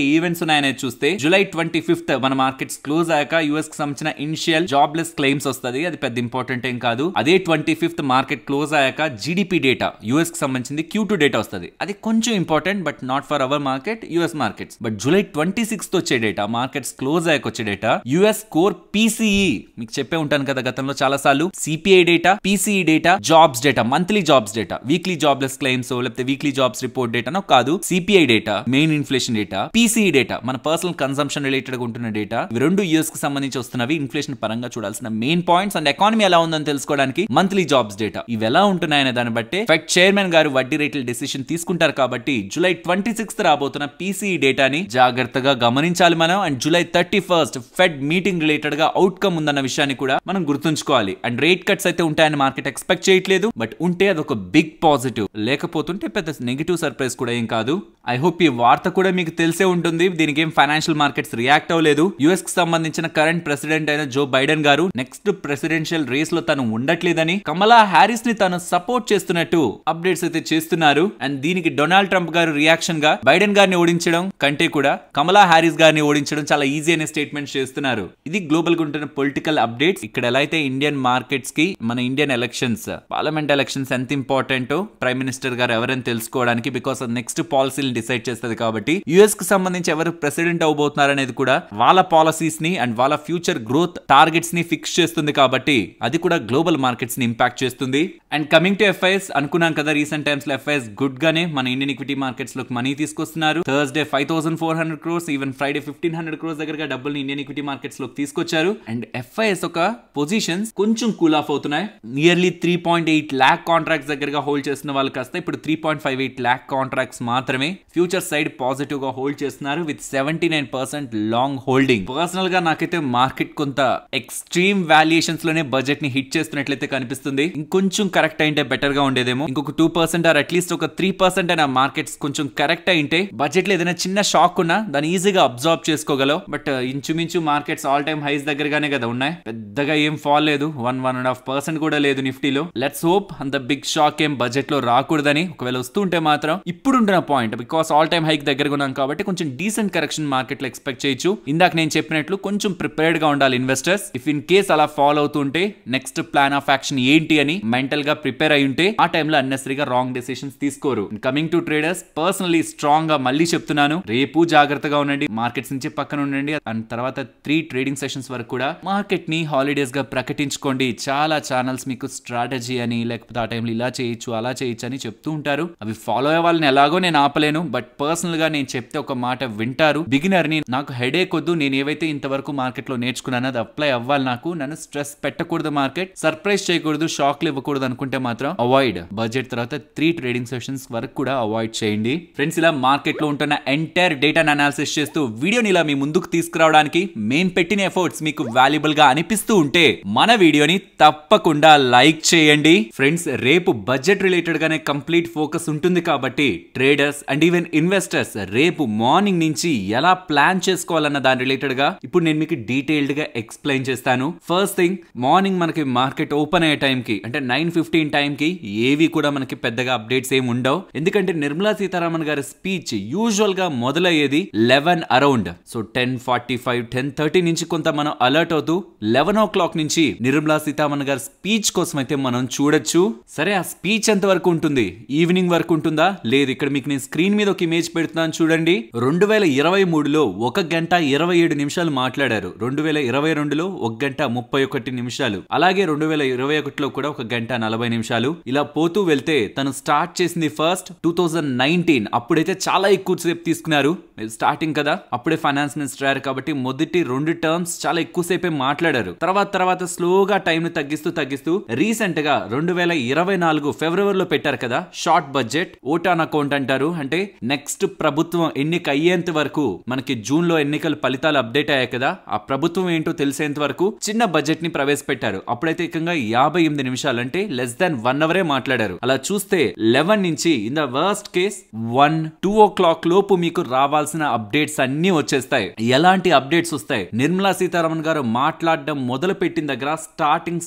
Speaker 1: ఈవెంట్స్ ఉన్నాయనేది చూస్తే, జూలై 25th మన మార్కెట్స్ క్లోజ్ అయ్యాక యూఎస్ కి సంబంధించిన ఇనిషియల్ జాబ్లెస్ క్లెయిమ్స్ వస్తుంది. అది పెద్ద ఇంపార్టెంట్ ఏం కాదు. అదే 25th మార్కెట్ క్లోజ్ అయ్యాక జీడిపి డేటా యూఎస్ కి సంబంధించింది Q2 డేటా వస్తుంది. అది కొంచెం important but not for hour market, US markets. But July 26th వచ్చే డేటా, మార్కెట్స్ క్లోజ్ అయ్యాక వచ్చే డేటా యూఎస్ కోర్ PCE, మీకు చెప్పే ఉంటాను కదా గతంలో చాలా సార్లు, CPI data, PCE data, jobs data, monthly jobs data, weekly jobless claims లేకపోతే వీక్లీ జాబ్స్ రిపోర్ట్ డేటానో కాదు, CPI data, main inflation data, PCE data, మన పర్సనల్ కన్సంప్షన్ రిలేటెడ్ గా ఉంటున్న డేటా. ఇవి రెండు యూఎస్ కి సంబంధించి వస్తున్నవి. ఇన్ఫ్లేషన్ పరంగా చూడాల్సిన మెయిన్ పాయింట్స్ అండ్ ఎకానమీ ఎలా ఉందని తెలుసుకోవడానికి మంత్లీ జాబ్స్ డేటా. ఇవి ఎలా ఉంటున్నాయనే దాన్ని బట్టి ఫెడ్ చైర్మన్ గారు వడ్డీ రేట్ల డెసిషన్ తీసుకుంటారు. కాబట్టి జూలై 26th రాబోతున్న PCE డేటాని జాగ్రత్తగా గమనించాలి మనం. And July 31st fed meeting related గా అవుట్కమ్ ఉందన్న విషయాన్ని కూడా మనం గుర్తుంచుకోవాలి. అండ్ రేట్ కట్స్ అయితే ఉంటాయని మార్కెట్ ఎక్స్పెక్ట్ చేయట్లేదు. బట్ ఉంటే అదొక బిగ్ పాజిటివ్, లేకపోతుంటే పెద్ద నెగిటివ్ సర్ప్రైజ్ కూడా ఏం కాదు. ఐ హోప్ ఈ వార్త కూడా మీకు తెలిసే ఉంటుంది. దీనికి ఏం ఫైనాన్షియల్ మార్కెట్స్ రియాక్ట్ అవ్వలేదు. యుఎస్ కి సంబంధించిన కరెంట్ ప్రెసిడెంట్ అయిన జో బైడెన్ గారు నెక్స్ట్ ప్రెసిడెన్షియల్ రేస్ లో తను ఉండట్లేదని, కమలా హ్యారిస్ ని తను సపోర్ట్ చేస్తున్నట్టు అప్డేట్స్ అయితే చేస్తున్నారు. అండ్ దీనికి డొనాల్డ్ ట్రంప్ గారు రియాక్షన్ గా బైడెన్ గారిని ఓడించడం కంటే కూడా కమలా హ్యారిస్ గారిని ఓడించడం చాలా ఈజీ అనే స్టేట్మెంట్ చేస్తున్నారు. ఇది గ్లోబల్ గా ఉంటున్న పొలిటికల్ అప్డేట్స్. ఇక్కడ ఎలా అయితే ఇండియన్ మార్కెట్స్ కి మన ఇండియన్ ఎలక్షన్స్, పార్లమెంట్ ఎలక్షన్స్ ఎంత ఇంపార్టెంట్ ప్రైమ్ మినిస్టర్ గారు ఎవరైనా తెలుసుకోవడానికి, బికాస్ నెక్స్ట్ పాలసీలు డిసైడ్ చేస్తుంది. కాబట్టి యుఎస్ కి సంబంధించి ఎవరు ప్రెసిడెంట్ అవబోతున్నారు అనేది కూడా వాళ్ళ పాలసీస్ ని అండ్ వాళ్ళ ఫ్యూచర్ గ్రోత్ టార్గెట్స్ ని ఫిక్స్ చేస్తుంది. కాబట్టి అది కూడా గ్లోబల్ మార్కెట్స్ ని ఇంపాక్ట్ చేస్తుంది. అండ్ కమింగ్ టు FIs, అనుకున్నాం కదా రీసెంట్ టైమ్స్ లో FIs గుడ్ గానే మన ఇండియన్ ఈక్విటీ మార్కెట్స్ లోకి మనీ తీసుకొస్తున్నారు. Thursday 5,400 crores, even Friday 1,500 crores దగ్గరగా డబ్బుల్ని ఇండియన్ ఈక్విటీ మార్కెట్స్ లోకి తీసుకొచ్చారు. అండ్ FIs ఒక పొజిషన్స్ కొంచెం కూల్ ఆఫ్ అవుతున్నాయి. నియర్లీ 3.8 lakh కాంట్రాక్ట్స్ దగ్గరగా హోల్డ్ చేస్తున్న వాళ్ళు కాస్త ఇప్పుడు 3.58 lakh కాంట్రాక్ట్స్ మాత్రమే ఫ్యూచర్ సైడ్ పాజిటివ్ గా హోల్డ్ చేస్తున్నారు విత్ 79% లాంగ్ హోల్డింగ్. పర్సనల్ గా నాకైతే మార్కెట్ కొంత ఎక్స్ట్రీమ్ వాల్యుయేషన్స్ లోనే బడ్జెట్ ని హిట్ చేస్తున్నట్లయితే కనిపిస్తుంది. ఇంకొంచెం కరెక్ట్ అయింటే బెటర్ గా ఉండేదేమో. ఇంకొక 2% ఆర్ అట్లీస్ట్ ఒక 3% అయినా మార్కెట్స్ కొంచెం కరెక్ట్ అయింటే బడ్జెట్ లో ఏదైనా చిన్న షాక్ ఉన్నా దాన్ని ఈజీగా అబ్జార్బ్ చేసుకోగలవు. బట్ ఇంచుమించు మార్కెట్స్ ఆల్ టైమ్ హైస్ దగ్గరగానే కదా ఉన్నాయి. పెద్దగా ఏం ఫాల్ లేదు, 1.5% కూడా లేదు నిఫ్టీలో. లెట్స్ హోప్ అంత బిగ్ షాక్ ఏం బడ్జెట్ లో రాకూడదని. ఒకవేళ వస్తుంటే మాత్రం ఇప్పుడుంటున్న point, because all time hike దగ్గరగా ఉన్నాం కాబట్టి కొంచెం డీసెంట్ కరెక్షన్ మార్కెట్ లో ఎక్స్పెక్ట్ చేయొచ్చు. ఇందాక నేను చెప్పినట్లు కొంచెం ప్రిపేర్డ్ గా ఉండాలి ఇన్వెస్టర్స్. ఇఫ్ ఇన్ కేస్ అలా ఫాలో అవుతుంటే నెక్స్ట్ ప్లాన్ ఆఫ్ యాక్షన్ ఏంటి అని మెంటల్ గా ప్రిపేర్ అయి ఉంటే ఆ టైంలో అన్నెసరీగా రాంగ్ డెసిషన్స్ తీసుకోరు. Coming to traders, personally strong గా మళ్ళీ చెప్తున్నాను, రేపు జాగ్రత్తగా ఉండండి, మార్కెట్స్ నుంచి పక్కన ఉండండి. అండ్ తర్వాత 3 ట్రేడింగ్ సెషన్స్ వరకు కూడా మార్కెట్ ని హాలిడేస్ గా ప్రకటించుకోండి. చాలా ఛానల్స్ మీకు స్ట్రాటజీ అని లేకపోతే ఆ టైంలో ఇలా చేయండి చేయొచ్చు అలా చేయొచ్చు అని చెప్తూ ఉంటారు. అవి ఫాలో అయ్యే వాళ్ళని ఎలాగో నేను ఆపలేను, బట్ పర్సనల్ గా నేను చెప్తే ఒక మాట వింటారు. బిగినర్ ని నాకు హెడేక్ వద్దు, నేను ఏవైతే ఇంతవరకు మార్కెట్ లో నేర్చుకున్నానో అది అప్లై అవ్వాలి. నన్ను స్ట్రెస్ పెట్టకూడదు, మార్కెట్ సర్ప్రైజ్ చేయకూడదు, షాక్లు ఇవ్వకూడదు అనుకుంటే మాత్రం అవాయిడ్. బడ్జెట్ తర్వాత 3 ట్రేడింగ్ సెషన్స్ వరకు కూడా అవాయిడ్ చేయండి. ఫ్రెండ్స్, ఇలా మార్కెట్ లో ఉంటున్న ఎంటైర్ డేటాను అనాలిసిస్ చేస్తూ వీడియోని ఇలా మీ ముందుకు తీసుకురావడానికి మేము పెట్టిన ఎఫర్ట్స్ మీకు వాల్యుబుల్ గా అనిపిస్తూ ఉంటే మన వీడియోని తప్పకుండా లైక్ చేయండి. ఫ్రెండ్స్, రేపు బడ్జెట్ రిలేటెడ్ గానే కంప్లీట్ ఫోకస్ ఉంటుంది కాబట్టి ట్రేడర్స్ అండ్ ఈవెన్ ఇన్వెస్టర్స్ రేపు మార్నింగ్ నుంచి ఎలా ప్లాన్ చేసుకోవాలన్న దాని రిలేటెడ్ గా ఇప్పుడు నేను మీకు డీటెయిల్డ్ గా ఎక్స్ప్లెయిన్ చేస్తాను. ఫస్ట్ థింగ్, మార్నింగ్ మనకి మార్కెట్ ఓపెన్ అయ్యే టైం కి అంటే 9:15 టైం కి ఏవి కూడా మనకి పెద్దగా అప్డేట్స్ ఏమి ఉండవు. ఎందుకంటే నిర్మలా సీతారామన్ గారి స్పీచ్ యూజువల్ గా మొదలయ్యేది 11 అరౌండ్. సో 10:45 10:30 నుంచి కొంత మనం అలర్ట్ అవుతూ 11 o'clock నుంచి నిర్మలా సీతారామన్ గారి స్పీచ్ కోసం అయితే మనం చూడొచ్చు. సరే, ఆ స్పీచ్ ఎంత వరకు ఉంటుంది? ఈవినింగ్ వరకు ఉంటుందా? లేదు. ఇక్కడ మీకు నేను స్క్రీన్ మీద ఒక ఇమేజ్ పెడుతున్నాను చూడండి. 2023లో 1 గంట 27 నిమిషాలు మాట్లాడారు. 2022లో 1 గంట 31 నిమిషాలు. అలాగే 2021లో కూడా 1 గంట 40 నిమిషాలు. ఇలా పోతూ వెళ్తే తను స్టార్ట్ చేసింది ఫస్ట్ 2019. అప్పుడైతే చాలా ఎక్కువ సేపు తీసుకున్నారు. స్టార్టింగ్ కదా, అప్పుడే ఫైనాన్స్ మినిస్టర్ అయ్యారు కాబట్టి మొదటి 2 టర్మ్స్ చాలా ఎక్కువసేపే మాట్లాడారు. తర్వాత స్లోగా టైం ని తగ్గిస్తూ రీసెంట్ గా 2024 ఫిబ్రవరిలో పెట్టారు కదా short budget. Vote on account అంటారు. అంటే నెక్స్ట్ ప్రభుత్వం ఎన్నిక అయ్యేంత వరకు, మనకి జూన్ లో ఎన్నికల ఫలితాలు అప్డేట్ అయ్యాయి కదా, ఆ ప్రభుత్వం ఏంటో తెలిసేంత వరకు చిన్న బడ్జెట్ ని ప్రవేశపెట్టారు. అప్పుడైతే ఏకంగా 58 నిమిషాలు అంటే లెస్ దాన్ 1 అవరే మాట్లాడారు. అలా చూస్తే 11 నుంచి in the worst case 1-2 o'clock లోపు మీకు రావాల్సిన అప్డేట్స్ అన్ని వచ్చేస్తాయి. ఎలాంటి అప్డేట్స్ వస్తాయి? నిర్మలా సీతారామన్ గారు మాట్లాడడం మొదలు పెట్టిన దగ్గర స్టార్టింగ్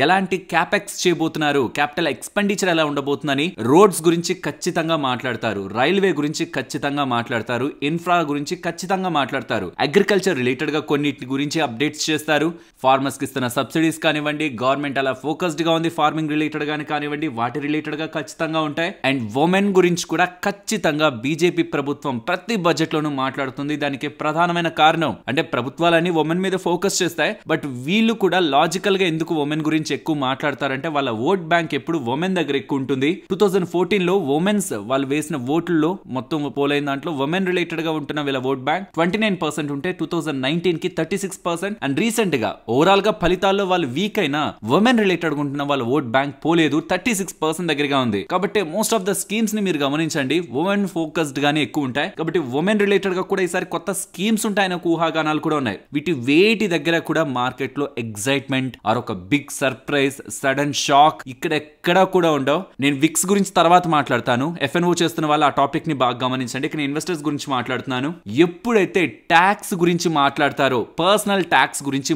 Speaker 1: ఎలాంటి క్యాపెక్స్ చేయబోతున్నారు, క్యాపిటల్ ఎక్స్పెండిచర్ ఎలా ఉండబోతుందని, రోడ్స్ గురించి ఖచ్చితంగా మాట్లాడతారు, రైల్వే గురించి ఖచ్చితంగా మాట్లాడతారు, ఇన్ఫ్రా గురించి ఖచ్చితంగా మాట్లాడతారు, అగ్రికల్చర్ రిలేటెడ్ గా కొన్నిటి గురించి అప్డేట్స్ చేస్తారు. ఫార్మర్స్ కి ఇస్తున్న సబ్సిడీస్ కానివ్వండి, గవర్నమెంట్ అలా ఫోకస్డ్ గా ఉంది ఫార్మింగ్ రిలేటెడ్ గాని కానివ్వండి, వాటి రిలేటెడ్ గా ఖచ్చితంగా ఉంటాయి. అండ్ ఉమెన్ గురించి కూడా ఖచ్చితంగా బీజేపీ ప్రభుత్వం ప్రతి బడ్జెట్ లోనూ మాట్లాడుతుంది. దానికి ప్రధానమైన కారణం అంటే ప్రభుత్వాలన్నీ ఉమెన్ మీద ఫోకస్ చేస్తాయి, బట్ వీళ్ళు కూడా లాజికల్ గా ఎందుకు ఉమెన్ గురించి ఎక్కువ మాట్లాడతారంటే వాళ్ళ ఓట్ బ్యాంక్ ఎప్పుడు ఉమెన్ దగ్గర ఎక్కువ ఉంటుంది. 2014లో ఉమెన్స్ వాళ్ళు వేసిన ఓట్లలో మొత్తం పోలైన దాంట్లో ఉమెన్ రిలేటెడ్ గా ఉంటున్న వీళ్ళ ఓట్ బ్యాంక్ 29% ఉంటే 2019 కి 36%. అండ్ రీసెంట్ గా ఓవరాల్ గా ఫలితాల్లో వాళ్ళు వీక్ అయినా ఉమెన్ రిలేటెడ్ ఉంటున్న వాళ్ళ ఓట్ బ్యాంక్ పోలేదు, 36% దగ్గరగా ఉంది. కాబట్టి మోస్ట్ ఆఫ్ ద స్కీమ్స్ ని మీరు గమనించండి, ఉమెన్ ఫోకస్డ్ గానే ఎక్కువ ఉంటాయి. కాబట్టి ఉమెన్ రిలేటెడ్ గా కూడా ఈసారి కొత్త స్కీమ్స్ ఉంటాయని ఊహాగానాలు కూడా ఉన్నాయి. వేటి దగ్గర కూడా మార్కెట్ లో ఎగ్జైట్మెంట్ ఆర్ ఒక బిగ్ సర్ప్రైజ్, సడన్ షాక్ ఎక్కడ కూడా ఉండవు. నేను విక్స్ గురించి తర్వాత మాట్లాడతాను. FNO చేస్తున్న వాళ్ళు ఆ టాపిక్ ని బాగా గమనించండి. ఇక్కడ ఇన్వెస్టర్స్ గురించి మాట్లాడుతున్నాను. ఎప్పుడైతే ట్యాక్స్ గురించి మాట్లాడతారో, పర్సనల్ ట్యాక్స్ గురించి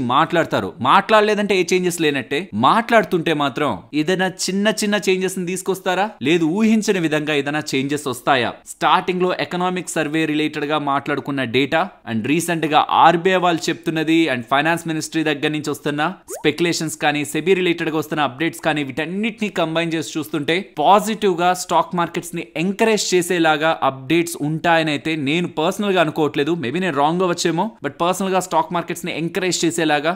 Speaker 1: మాట్లాడలేదంటే ఏ చేంజెస్ లేనట్టే. మాట్లాడుతుంటే మాత్రం ఏదైనా చిన్న చేంజెస్ ని తీసుకొస్తారా? లేదు. ఊహించని విధంగా ఏదైనా చేంజెస్ వస్తాయా? స్టార్టింగ్ లో ఎకనామిక్ సర్వే రిలేటెడ్ గా మాట్లాడుకున్న డేటా అండ్ రీసెంట్ గా RBI వాళ్ళు చెప్తున్నది అండ్ ఫైనాన్స్ మినిస్ట్రీ దగ్గర నుంచి వస్తున్న స్పెక్యులేషన్స్ కానీ, సెబీ రిలేటెడ్ గా వస్తున్న అప్డేట్స్ కానీ, వీటన్నిటిని కంబైన్ చేసి చూస్తుంటే పాజిటివ్ గా స్టాక్ మార్కెట్స్ ని ఎంకరేజ్ చేసేలాగా అప్డేట్స్ ఉంటాయని అయితే నేను పర్సనల్ గా అనుకోవట్లేదు. మేబీ నేను రాంగ్ అవ్వచ్చేమో, బట్ పర్సనల్ గా స్టాక్ మార్కెట్స్ ని ఎంకరేజ్ చేసేలాగా,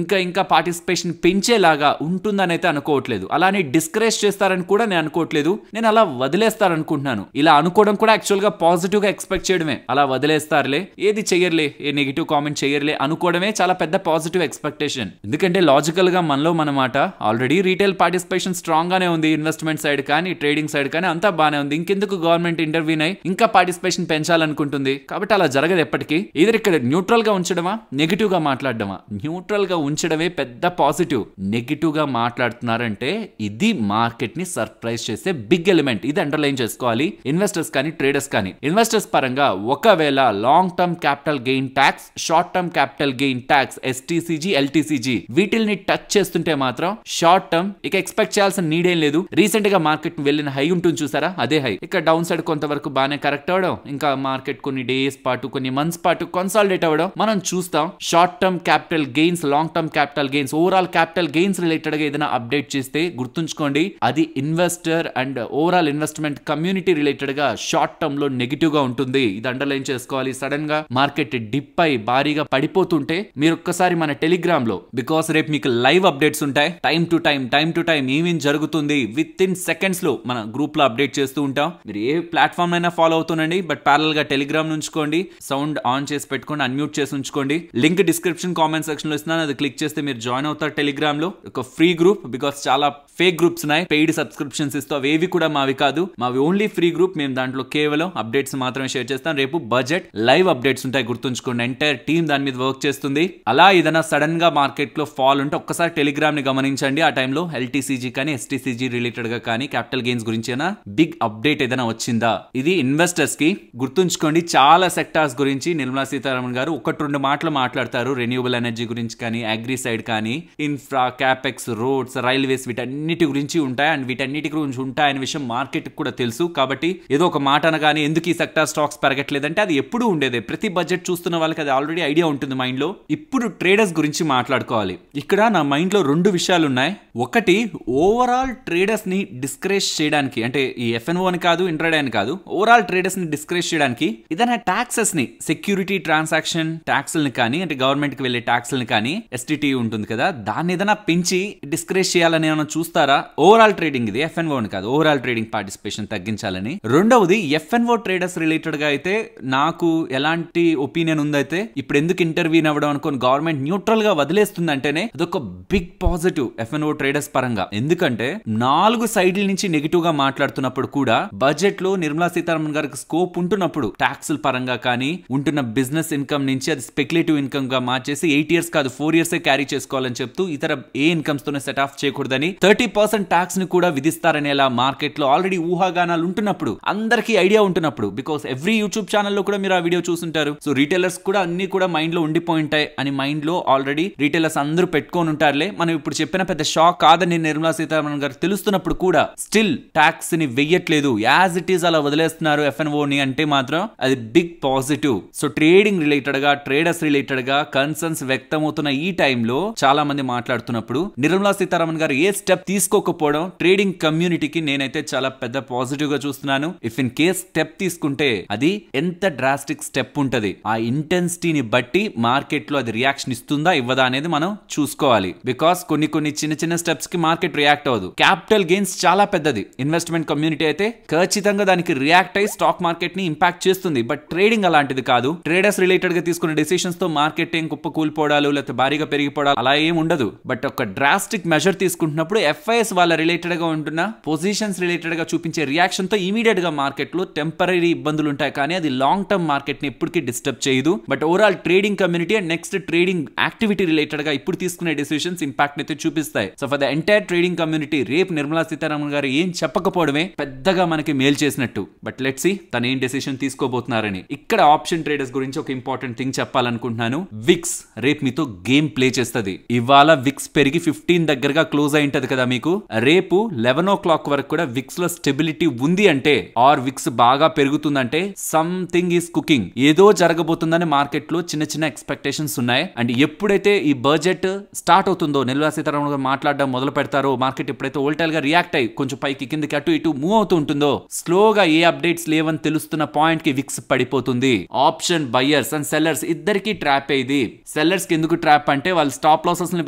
Speaker 1: ఇంకా పార్టిసిపేషన్ పెంచేలాగా ఉంటుందని అయితే అనుకోవట్లేదు. అలానే డిస్కరేజ్ చేస్తారని కూడా నేను అనుకోవట్లేదు. నేను అలా వదిలేస్తారనుకుంటున్నాను. ఇలా అనుకోవడం కూడా యాక్చువల్ గా పాజిటివ్ గా ఎక్స్పెక్ట్ చేయడమే. అలా వదిలేస్తారులే, ఏది చెయ్యర్లే, ఏ నెగిటివ్ కామెంట్ చెయ్యర్లే అనుకోవడమే చాలా పెద్ద పాజిటివ్ ఎక్స్పెక్టేషన్. ఎందుకంటే లాజికల్ గా మనలో మనమాట ఆల్రెడీ రీటైల్ పార్టిసిపేషన్ స్ట్రాంగ్ గానే ఉంది. ఇన్వెస్ట్మెంట్ సైడ్ కానీ, ట్రేడింగ్ సైడ్ కానీ అంతా బానే ఉంది. ఇంకెందుకు గవర్నమెంట్ ఇంటర్వ్యూన్ అయి ఇంకా పార్టిసిపేషన్ పెంచాలనుకుంటుంది. కాబట్టి అలా జరగదు ఎప్పటికీ. ఏదో ఇక్కడ న్యూట్రల్ గా ఉంచడమా, నెగిటివ్ గా మాట్లాడడమా? న్యూట్రల్ గా ఉంచడమే పెద్ద పాజిటివ్. నెగిటివ్ గా మాట్లాడుతున్నారంటే ఇది మార్కెట్ ని సర్ప్రైజ్ చేసే బిగ్ ఎలిమెంట్. ఇది అండర్లైన్ చేసుకోవాలి ఇన్వెస్టర్స్ కానీ, ట్రేడర్స్ కానీ. ఇన్వెస్టర్స్ పరంగా ఒకవేళ long term capital gain tax, short term capital gain tax, STCG, LTCG వీటిల్ని టచ్ చేస్తుంటే మాత్రం షార్ట్ టర్మ్ ఇక ఎక్స్పెక్ట్ చేయాల్సిన నీడ్ ఏం లేదు. రీసెంట్ గా మార్కెట్ వెళ్ళిన హై ఉంటుంది చూసారా, అదే హై. ఇక డౌన్ సైడ్ కొంతవరకు బాగానే కరెక్ట్ అవడం, ఇంకా మార్కెట్ కొన్ని డేస్ పాటు, కొన్ని మంత్స్ పాటు కన్సాలిడేట్ అవ్వడం మనం చూస్తాం. Short term capital gains, long term capital gains, overall capital gains related గా ఏదైనా అప్డేట్ చేస్తే గుర్తుంచుకోండి, అది investor and overall investment community related గా షార్ట్ టర్మ్ లో నెగిటివ్ గా ఉంటుంది. ఇది అండర్లైన్ చేసుకోవాలి. సడన్ గా మార్కెట్ డిప్ అయి భారీగా పడిపోతుంటే మీరు ఒక్కసారి మన టెలిగ్రామ్ లో, బికాస్ రేపు మీకు లైవ్ అప్డేట్స్ ఉంటాయి, టైం టు టైం ఏమేం జరుగుతుంది విత్ ఇన్ సెకండ్స్ లో మన గ్రూప్ లో అప్డేట్ చేస్తూ ఉంటాం. మీరు ఏ ప్లాట్ఫామ్ అయినా ఫాలో అవుతుండండి, బట్ ప్యారల్ గా టెలిగ్రామ్ ఉంచుకోండి, సౌండ్ ఆన్ చేసి పెట్టుకోండి, అన్మ్యూట్ చేసి ఉంచుకోండి. లింక్ డిస్క్రిప్షన్ కామెంట్ సెక్షన్ లో ఇస్తున్నాను, అది క్లిక్ చేస్తే మీరు జాయిన్ అవుతారు టెలిగ్రామ్ లో. ఒక ఫ్రీ గ్రూప్, బికాస్ చాలా ఫేక్ గ్రూప్స్ ఉన్నాయి పెయిడ్ సబ్స్క్రిప్షన్స్ ఇస్తూ, అవేవి కూడా మావి కాదు, మావి ఓన్లీ ఫ్రీ గ్రూప్. మేము దాంట్లో కేవలం అప్డేట్స్ మాత్రమే షేర్ చేస్తాం. రేపు బడ్జెట్ లైవ్ అప్డేట్స్ ఉంటాయి, గుర్తుంచుకోండి. ఎంటైర్ టీమ్ దాని మీద వర్క్ చేస్తుంది. అలా ఏదైనా సడన్ గా మార్కెట్ లో ఫాల్ ఉంటే ఒక్కసారి టెలిగ్రామ్ ని గమనించండి. ఆ టైంలో ఎల్టీసీజీ కానీ ఎస్టీసీజీ రిలేటెడ్ గా కానీ క్యాపిటల్ గెయిన్స్ గురించి బిగ్ అప్డేట్ ఏదైనా వచ్చిందా, ఇది ఇన్వెస్టర్స్ కి గుర్తుంచుకోండి. చాలా సెక్టార్స్ గురించి నిర్మలా సీతారామన్ గారు ఒకటి రెండు మాటలు మాట్లాడతారు. రెన్యూబుల్ ఎనర్జీ గురించి కానీ, అగ్రి సైడ్ కానీ, ఇన్ఫ్రా, క్యాపెక్స్, రోడ్స్, రైల్వేస్, వీటన్నిటి గురించి ఉంటాయి. అండ్ వీటన్నిటి గురించి ఉంటాయనే విషయం మార్కెట్ కూడా తెలుసు. కాబట్టి ఏదో ఒక మాట అనగానే ఎందుకు ఈ సెక్టార్ స్టాక్స్ పెరగట్లేదంటే అది ఎప్పుడు ఉండేదే. ప్రతి బడ్జెట్ చూస్తున్న వాళ్ళకి అది ఆల్రెడీ ఐడియా ఉంటుంది మైండ్ లో. ఇప్పుడు ట్రేడర్స్ గురించి మాట్లాడుకోవాలి. ఇక్కడ నా మైండ్ లో రెండు విషయాలు ఉన్నాయి. ఒకటి, ఓవరాల్ ట్రేడర్స్ ని డిస్కరేజ్ చేయడానికి, అంటే ఈ ఎఫ్ఎన్ఓ అని కాదు, ఇంట్రాడే అని కాదు, ఓవరాల్ ట్రేడర్స్ ని డిస్కరేజ్ చేయడానికి ఏదైనా టాక్సెస్ ని, సెక్యూరిటీ ట్రాన్సాక్షన్ ట్యాక్స్లని కానీ, అంటే గవర్నమెంట్ కి వెళ్లే ట్యాక్స్లని కానీ, ఎస్టీటీ ఉంటుంది కదా, దాన్ని ఏదైనా పెంచి డిస్కరేజ్ చేయాలని ఏమైనా చూస్తారా? ఓవరాల్ ట్రేడింగ్, ఇది ఎఫ్ఎన్ఓ అని కాదు, ఓవరాల్ ట్రేడింగ్ పార్టిసిపేషన్ తగ్గించాలని. రెండవది, ఎఫ్ఎన్ఓ ట్రేడర్స్ రిలేటెడ్ గా అయితే నాకు ఎలాంటి ఒపీనియన్ ఉందైతే, ఇప్పుడు ఎందుకు ఇంటర్వ్యూన్ అవ్వడం అనుకోని గవర్నమెంట్ న్యూట్రల్ గా వదిలేస్తుంది అంటేనే అదొక బిగ్ పాజిటివ్ ఎఫ్ఎన్ఓ ట్రేడర్స్ పరంగా. ఎందుకంటే 4 సైడ్ల నుంచి నెగిటివ్ గా మాట్లాడుతున్నప్పుడు కూడా బడ్జెట్ లో నిర్మలా సీతారామన్ గారికి స్కోప్ ఉంటున్నప్పుడు ట్యాక్సుల పరంగా కానీ, ఉంటున్న బిజినెస్ ఇన్కమ్ నుంచి అది స్పెక్యులేటివ్ ఇన్కమ్ గా మార్చేసి 8 years కాదు 4 years క్యారీ చేసుకోవాలని చెప్తూ ఇతర ఏ ఇన్కమ్స్ తోనే సెట్ ఆఫ్ చేయకూడదని 30% ట్యాక్స్ ని కూడా విధిస్తారనేలా మార్కెట్ లో ఆల్రెడీ ఊహాగానాలు ఉంటున్నప్పుడు, అందరికీ ఐడియా ఉంటున్నప్పుడు, బికాస్ ఎవ్రీ యూట్యూబ్ ఛానల్లో కూడా మీరు ఆ వీడియో చూసుంటారు. సో రీటైలర్స్ కూడా అన్ని కూడా మైండ్ లో ఉండిపోయి ఉంటాయి అని మైండ్ లో ఆల్రెడీ రీటైలర్స్ అందరూ పెట్టుకొని ఉంటారులే. మనం ఇప్పుడు చెప్పిన పెద్ద షాక్ కాదని నిర్మలా సీతారామన్ గారు తెలుస్తున్నప్పుడు కూడా స్టిల్ ట్యాక్స్ ని వెయ్యట్లేదు, యాజ్ ఇట్ ఈస్ అలా వదిలేస్తున్నారు ఎఫ్ఎన్ఓ ని అంటే మాత్రం అది big positive. So trading related గా, ట్రేడర్స్ రిలేటెడ్ గా కన్సర్న్స్ వ్యక్తమవుతున్న ఈ టైంలో చాలా మంది మాట్లాడుతున్నప్పుడు నిర్మలా సీతారామన్ గారు ఏ స్టెప్ తీసుకోకపోవడం ట్రేడింగ్ కమ్యూనిటీకి నేనైతే చాలా పెద్ద పాజిటివ్ గా చూస్తున్నాను. ఇఫ్ ఇన్ కేస్ స్టెప్ తీసుకుంటే అది ఎంత డ్రాస్టిక్ స్టెప్ ఉంటది, ఆ ఇంటెన్సిటీని బట్టి మార్కెట్ లో అది రియాక్షన్ ఇస్తుందా ఇవ్వదా అనేది మనం చూసుకోవాలి. బికాస్ కొన్ని చిన్న చిన్న స్టెప్స్ కి మార్కెట్ రియాక్ట్ అవ్వదు. క్యాపిటల్ గెయిన్స్ చాలా పెద్దది. ఇన్వెస్ట్మెంట్ కమ్యూనిటీ అయితే ఖచ్చితంగా దానికి రియాక్ట్ అయ్యి స్టాక్ మార్కెట్ ని ఇంపాక్ట్ చేస్తుంది. బట్ ట్రేడింగ్ అలాంటిది కాదు. ట్రేడర్స్ రిలేటెడ్ గా తీసుకున్న డెసిషన్స్ తో మార్కెట్ ఏం కుప్ప కూలిపోవడాలు లేకపోతే భారీగా పెరిగిపోవడాలు అలా ఏం ఉండదు. బట్ ఒక డ్రాస్టిక్ మెజర్ తీసుకుంటున్నప్పుడు ఎఫ్ఐఎస్ వాళ్ళ రిలేటెడ్ గా ఉంటున్న పొజిషన్స్ రిలేటెడ్ గా చూపించే రియాక్షన్ తో ఇమీడియట్ గా మార్కెట్ లో టెంపరీ ఇబ్బందులు ఉంటాయి, కానీ అది లాంగ్ టర్మ్ మార్కెట్ ని ఎప్పటికీ డిస్టర్బ్ చేయదు. But overall trading community and next trading activity related గా ఇప్పుడు తీసుకునే డెసిషన్స్ ఇంపాక్ట్ అయితే చూపిస్తాయి. So for the entire trading community రేపు నిర్మలా సీతారామన్ గారు ఏం చెప్పకపోవడమే పెద్దగా మనకి మేల్ చేసినట్టు. బట్ లెట్స్ సీ తను ఏం డెసిషన్ తీసుకోబోతున్నారని. ఇక్కడ ఆప్షన్ ట్రేడర్స్ గురించి ఒక ఇంపార్టెంట్ థింగ్ చెప్పాలనుకుంటున్నాను. విక్స్ రేపు మీతో గేమ్ ప్లే చేస్తుంది. ఇవాళ విక్స్ పెరిగి 15 దగ్గరగా క్లోజ్ అయి ఉంటది కదా మీకు. రేపు 11 o'clock వరకు కూడా విక్స్ లో స్టెబిలిటీ ఉంది అంటే, ఆర్ విక్స్ బాగా పెరుగుతుందంటే సంథింగ్ ఈస్ కుకింగ్, ఏదో జరగబోతుందని మార్కెట్ లో చిన్న చిన్న ఎక్స్పెక్టేషన్స్ ఉన్నాయి. అండ్ ఎప్పుడైతే ఈ బడ్జెట్ స్టార్ట్ అవుతుందో, నిర్మలా సీతారామన్ గారు మాట్లాడడం మొదలు పెడతారో, మార్కెట్ ఎప్పుడైతే వోల్టైల్ గా రియాక్ట్ అయ్యి కొంచెం పైకి కిందకి అటు ఇటు మూవ్ అవుతూ ఉంటుందో, స్లోగా ఏ అప్డేట్స్ లేవని తెలుస్తున్న పాయింట్ కి విక్స్ పడిపోతుంది. ఆప్షన్ బయ్యర్స్ అండ్ సెల్లర్స్ ఇద్దరికి ట్రాప్ అయ్యింది. సెల్లర్స్ కి ఎందుకు ట్రాప్ అంటే వాళ్ళు స్టాప్ లాసెస్ ని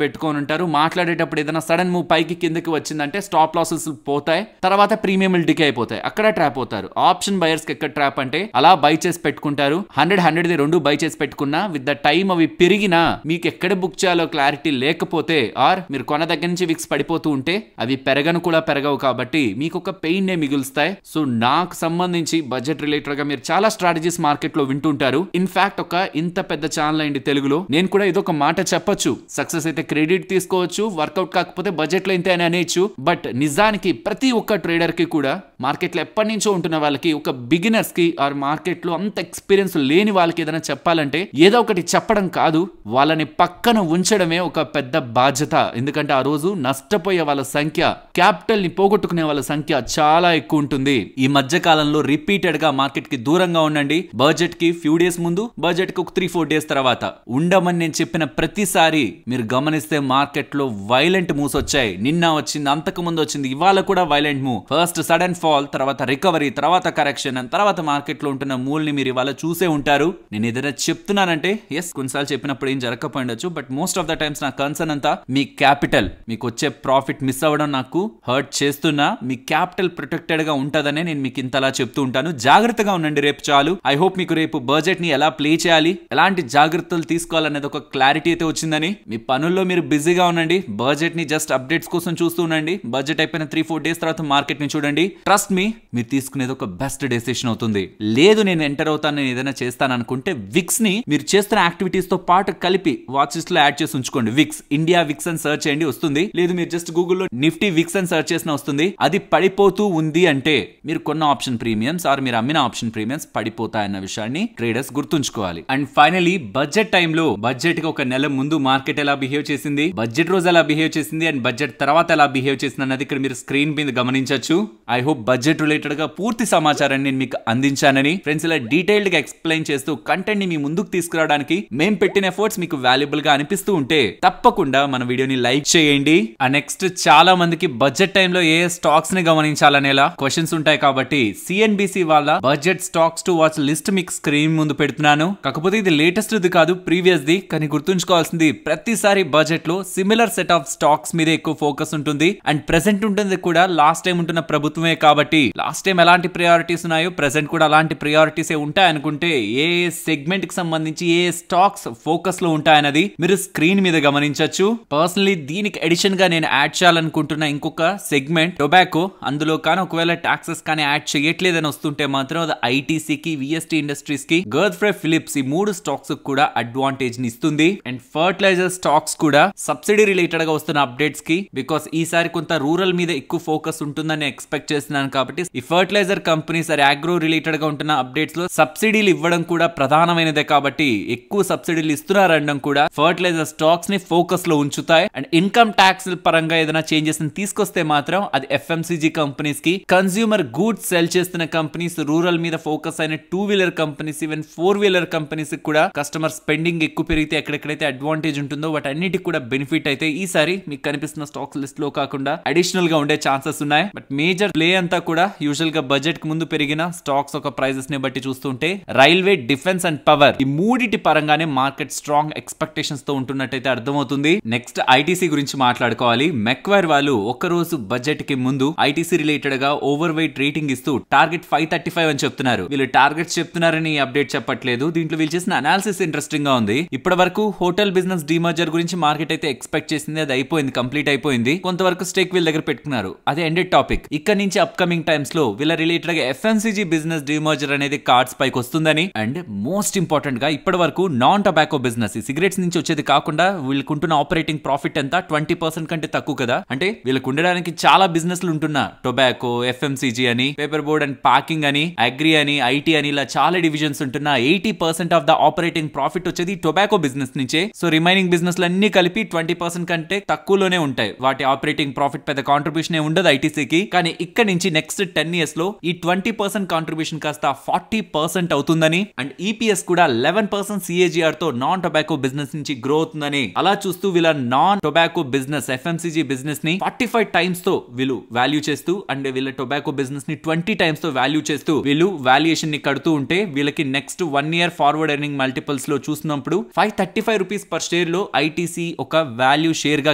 Speaker 1: పెట్టుకొని ఉంటారు. మాట్లాడేటప్పుడు ఏదైనా సడన్ మూవ్ పైకి కిందకి వచ్చిందంటే స్టాప్ లాసెస్ పోతాయి, తర్వాత ప్రీమియం డికే అయిపోతాయి, అక్కడ ట్రాప్ అవుతారు. ఆప్షన్ బయర్స్ కి ఎక్కడ ట్రాప్ అంటే అలా బై చేసి పెట్టుకుంటారు. 100 రెండు బై చేసి పెట్టుకున్నా విత్ ద టైం అవి పెరిగినా మీకు ఎక్కడ బుక్ చేయాలో క్లారిటీ లేకపోతే, ఆర్ మీరు కొన దగ్గర నుంచి విక్స్ పడిపోతూ ఉంటే అవి పెరగను కూడా పెరగవు, కాబట్టి మీకు ఒక పెయిన్ నే మిగులుస్తాయి. సో నాకు సంబంధించి బడ్జెట్ రిలేటెడ్ గా మీరు చాలా స్ట్రాటజీస్ మార్కెట్ లో వింటుంటారు. ఇన్ఫాక్ట్ ఒక ఇంత పెద్ద ఛానల్ అయింది తెలుగులో, నేను కూడా ఇదొక మాట చెప్పొచ్చు. సక్సెస్ అయితే క్రెడిట్ తీసుకోవచ్చు, వర్కౌట్ కాకపోతే బడ్జెట్ లో ఇంతే అని అనేయచ్చు. బట్ నిజానికి ప్రతి ఒక్క ట్రేడర్ కి కూడా మార్కెట్ లో ఎప్పటి నుంచో ఉంటున్న వాళ్ళకి, ఒక బిగినర్స్ కి ఆర్ మార్కెట్ లో అంత ఎక్స్పీరియన్స్ లేని వాళ్ళకి ఏదైనా చెప్పాలంటే ఏదో ఒకటి చెప్పడం కాదు, వాళ్ళని పక్కన ఉంచడమే ఒక పెద్ద బాధ్యత. ఎందుకంటే ఆ రోజు నష్టపోయే వాళ్ళ సంఖ్య, క్యాపిటల్ ని పోగొట్టుకునే వాళ్ళ సంఖ్య చాలా ఎక్కువ ఉంటుంది. ఈ మధ్య కాలంలో రిపీటెడ్ గా మార్కెట్ కి దూరంగా ఉండండి. బడ్జెట్ కి ఫ్యూ డేస్ ముందు, బడ్జెట్ కి ఒక 3-4 days తర్వాత ఉండమని నేను చెప్పిన ప్రతిసారి మీరు గమనిస్తే మార్కెట్ లో వైలెంట్ మూవ్స్ వచ్చాయి. నిన్న వచ్చింది, అంతకు ముందు వచ్చింది, ఇవాళ కూడా violent move. First sudden fall, తర్వాత రికవరీ, తర్వాత కరెక్షన్, అండ్ తర్వాత మార్కెట్ లో ఉంటున్న మూవ్ ని మీరు ఇవాళ చూసే ఉంటారు. నేను ఏదైనా చెప్తున్నానంటే ఎస్ కొన్నిసార్లు చెప్పినప్పుడు ఏం జరగకపోయిండొచ్చు, but most of the times నా కన్సర్న్ అంతా మీ క్యాపిటల్, మీకు వచ్చే ప్రాఫిట్ మిస్ అవ్వడం నాకు హర్ట్ చేస్తున్నా మీ క్యాపిటల్ ప్రొటెక్టెడ్ గా ఉంటదనే నేను మీకు ఇంతలా చెప్తూ ఉంటాను. జాగ్రత్తగా ఉండండి రేపు చాలు. ఐ హోప్ మీకు రేపు బడ్జెట్ ని ఎలా ప్లే చేయాలి, ఎలాంటి జాగ్రత్తలు తీసుకోవాలనేది ఒక క్లారిటీ అయితే వచ్చిందని. మీ పనుల్లో మీరు బిజీగా ఉండండి. బడ్జెట్ ని జస్ట్ అప్డేట్స్ కోసం చూస్తూ ఉండండి. బడ్జెట్ అయిపోయిన 3-4 డేస్ తర్వాత మార్కెట్ ని చూడండి. ట్రస్ట్ మీ, మీరు తీసుకునేది ఒక బెస్ట్ డెసిషన్ అవుతుంది. లేదు నేను ఎంటర్ అవుతాను, నేను ఏదైనా చేస్తాను అనుకుంటే విక్స్ ని మీరు చేస్తున్న యాక్టివిటీస్ తో పాటు కలిపి వాచ్ లిస్ట్ లో యాడ్ చేసి ఉంచుకోండి. విక్స్ ఇండియా విక్స్ అని సర్చ్ చేయండి, వస్తుంది. లేదు మీరు జస్ట్ గూగుల్లో నిఫ్టీ విక్స్ అని సర్చ్ చేసిన వస్తుంది. అది పడిపోతూ ఉంది అంటే మీరు కొన్న ఆప్షన్ ప్రీమియమ్స్ ఆర్ మీరు అమ్మిన ఆప్షన్ ప్రీమియమ్స్ పడిపోతాయన్న విషయాన్ని ట్రేడర్స్ గుర్తుంచుకోవాలి. అండ్ ఫైనలీ బడ్జెట్ టైంలో బడ్జెట్ కి ఒక నెల ముందు మార్కెట్ ఎలా బిహేవ్ చేసింది, బడ్జెట్ రోజు ఎలా బిహేవ్ చేసింది అండ్ బడ్జెట్ తర్వాత ఎలా బిహేవ్ చేసింది అన్నది ఇక్కడ మీరు స్క్రీన్ మీద గమనించవచ్చు. ఐ హోప్ బడ్జెట్ రిలేటెడ్ గా పూర్తి సమాచారాన్ని నేను మీకు అందించానని. ఫ్రెండ్స్, ఇలా డీటెయిల్డ్ గా ఎక్స్ప్లెయిన్ చేస్తూ కంటెంట్ ని మీ ముందుకు తీసుకురావడానికి మేము పెట్టిన ఎఫర్ట్స్ మీకు వాల్యుబుల్ గా అనిపిస్తూ ఉంటే తప్పకుండా మన వీడియోని లైక్ చేయండి. అండ్ నెక్స్ట్ చాలా మందికి బడ్జెట్ టైంలో ఏ స్టాక్స్ ని గమనించాలనేలా క్వశ్చన్స్ ఉంటాయి కాబట్టి సిఎన్బిసి వాళ్ళ budget stocks to watch list మీకు స్క్రీన్ ముందు పెడుతున్నాను. కాకపోతే ఇది లేటెస్ట్ ది కాదు, ప్రీవియస్ ది. కానీ గుర్తుంచుకోవాల్సింది ప్రతిసారి బడ్జెట్ లో సిమిలర్ సెట్ ఆఫ్ స్టాక్స్ మీద ఎక్కువ ఫోకస్ ఉంటుంది. అండ్ ప్రెసెంట్ ఉంటుంది కూడా లాస్ట్ టైం ఉంటున్న ప్రభుత్వమే కాబట్టి లాస్ట్ టైం ఎలాంటి ప్రయారిటీస్ ఉన్నాయో ప్రెసెంట్ కూడా అలాంటి ప్రయారిటీస్ ఉంటాయి అనుకుంటే ఏ సెగ్మెంట్ కి సంబంధించి ఏ స్టాక్స్ ఫోకస్ లో ఉంటాయన్నది మీరు స్క్రీన్ మీద గమనించవచ్చు. పర్సనలీ దీనికి ఎడిషన్ గా నేను యాడ్ చేయాలనుకుంటున్న ఇంకొక సెగ్మెంట్ టొబాకో. అందులో కానీ ఒకవేళ టాక్సెస్ కానీ యాడ్ చేయట్లేదని వస్తుంటే మాత్రం అది ఐటీసీకి, విఎస్టీ ఇండస్ట్రీస్ కి, గర్త్ఫ్రే ఫిలిప్స్ ఈ 3 స్టాక్స్ కూడా అడ్వాంటేజ్ ని ఇస్తుంది. అండ్ ఫర్టిలైజర్ స్టాక్స్ కూడా సబ్సిడీ రిలేటెడ్ గా వస్తున్న అప్డేట్స్ కి, బికాస్ ఈసారి కొంత రూరల్ మీద ఎక్కువ ఫోకస్ ఉంటుందని ఎక్స్పెక్ట్ చేస్తున్నాను కాబట్టి ఈ ఫర్టిలైజర్ కంపెనీస్ అగ్రో రిలేటెడ్ గా ఉంటున్న అప్డేట్స్ లో సబ్సిడీలు ఇవ్వడం కూడా ప్రధానమైనదే కాబట్టి ఎక్కువ సబ్సిడీలు ఇస్తున్నారనడం కూడా ఫర్టిలైజర్ స్టాక్స్ ని ఫోకస్ లో ఉంచుతాయి. అండ్ ఇన్కమ్ ట్యాక్స్ పరంగా ఏదైనా చేంజెస్ ని తీసుకొస్తే మాత్రం అది ఎఫ్ఎంసీజీ కంపెనీస్ కి, కన్స్యూమర్ గూడ్స్ సెల్ చేస్తున్న కంపెనీస్, రూరల్ మీద ఫోకస్ అయిన 2-వీలర్ కంపెనీస్, ఈవెన్ 4-వీలర్ కంపెనీస్ కూడా కస్టమర్ స్పెండింగ్ ఎక్కువ పెరిగితే ఎక్కడెక్కడైతే అడ్వాంటేజ్ ఉంటుందో వాటన్నిటికి కూడా బెనిఫిట్ అయితే ఈసారి మీకు కనిపిస్తున్న స్టాక్స్ లిస్ట్ లో కాకుండా అడిషనల్ గా ఉండే ఛాన్సెస్ ఉన్నాయి. బట్ మేజర్ ప్లే అంతా కూడా యూజువల్ గా బడ్జెట్ కి ముందు పెరిగిన స్టాక్స్ ఒక ప్రైజెస్ ని బట్టి చూస్తుంటే రైల్వే, డిఫెన్స్ అండ్ పవర్ ఈ మూడిటి పరంగానే మార్కెట్ స్ట్రాంగ్ ఎక్స్పెక్టేషన్స్ తో ఉంటున్నట్టయితే అర్థమవుతుంది. నెక్స్ట్ ఐటీసీ గురించి మాట్లాడుకోవాలి. మెక్వైర్ వాళ్ళు ఒక రోజు బడ్జెట్ కి ముందు ఐటీసీ రిలేటెడ్ గా ఓవర్ వెయిట్ రేటింగ్ ఇస్తూ టార్గెట్ 535 అని చెప్తున్నారు. వీళ్ళు టార్గెట్స్ చెప్తున్నారని అప్డేట్ చెప్పట్లేదు. దీంట్లో వీళ్ళు చేసిన అనాలిసిస్ ఇంట్రెస్టింగ్ గా ఉంది. ఇప్పటి వరకు హోటల్ బిజినెస్ డీమర్జర్ గురించి మార్కెట్ అయితే ఎక్స్పెక్ట్ చేసింది, అది అయిపోయింది, కంప్లీట్ అయిపోయింది. కొంతవరకు స్టేక్ వీళ్ళ దగ్గర పెట్టుకున్నారు, అది ఎండెడ్ టాపిక్. ఇక్కడ నుంచి అప్కమింగ్ టైమ్స్ లో వీళ్ళ రిలేటెడ్ గా ఎఫ్ఎంసీజీ బిజినెస్ డీమర్జర్ అనేది కార్డ్స్ పైకి వస్తుందని. అండ్ మోస్ట్ ఇంపార్టెంట్ గా ఇప్పటి వరకు నాన్ టొబాకో బిజినెస్ సిగరెట్స్ నుంచి వచ్చేది కాకుండా వీళ్ళకుంటున్న ఆపరేటింగ్ ప్రాఫిట్ ఎంత 20% కంటే తక్కువ కదా. అంటే వీళ్ళకు ఉండడానికి చాలా బిజినెస్లు ఉంటున్నా, టొబాకో, ఎఫ్ఎంసీజీ అని, పేపర్ బోర్డ్ అండ్ ప్యాకింగ్ అని, అగ్రి అని, ఐటీ అని, ఇలా చాలా డివిజన్స్ ఉంటున్నా 80% ఆఫ్ ద ఆపరేటింగ్ ప్రాఫిట్ వచ్చేది టొబాకో బిజినెస్ నుంచే. సో రిమైనింగ్ బిజినెస్ అన్ని కలిపి 20% కంటే తక్కువలోనే ఉంటాయి. వాటి ఆపరేటింగ్ ప్రాఫిట్ పెద్ద కాంట్రిబ్యూషన్ ఉండదు ఐటీసీకి. కానీ ఇక్కడ నుంచి నెక్స్ట్ 10 years లో ఈ 20% కాంట్రిబ్యూషన్ కాస్త 40% అవుతుందని, అండ్ ఈపీఎస్ కూడా 11% CAGR తో నాన్ టొబాకో బిజినెస్ నుంచి గ్రో అవుతుందని. అలా చూస్తూ వీళ్ళ non tobacco business FMCG business ని 45 times తో వీళ్ళు వాల్యూ చేస్తూ, అండ్ వీళ్ళ టొబాకో బిజినెస్ ని 20 times తో వాల్యూ చేస్తూ వీళ్ళు వాల్యుయేషన్ ని కడుతూ ఉంటే వీళ్ళకి next 1 year forward earning multiples లో చూసినప్పుడు 535 రూపీస్ పర్ షేర్ లో ఐటీసీ ఒక వాల్యూ షేర్ గా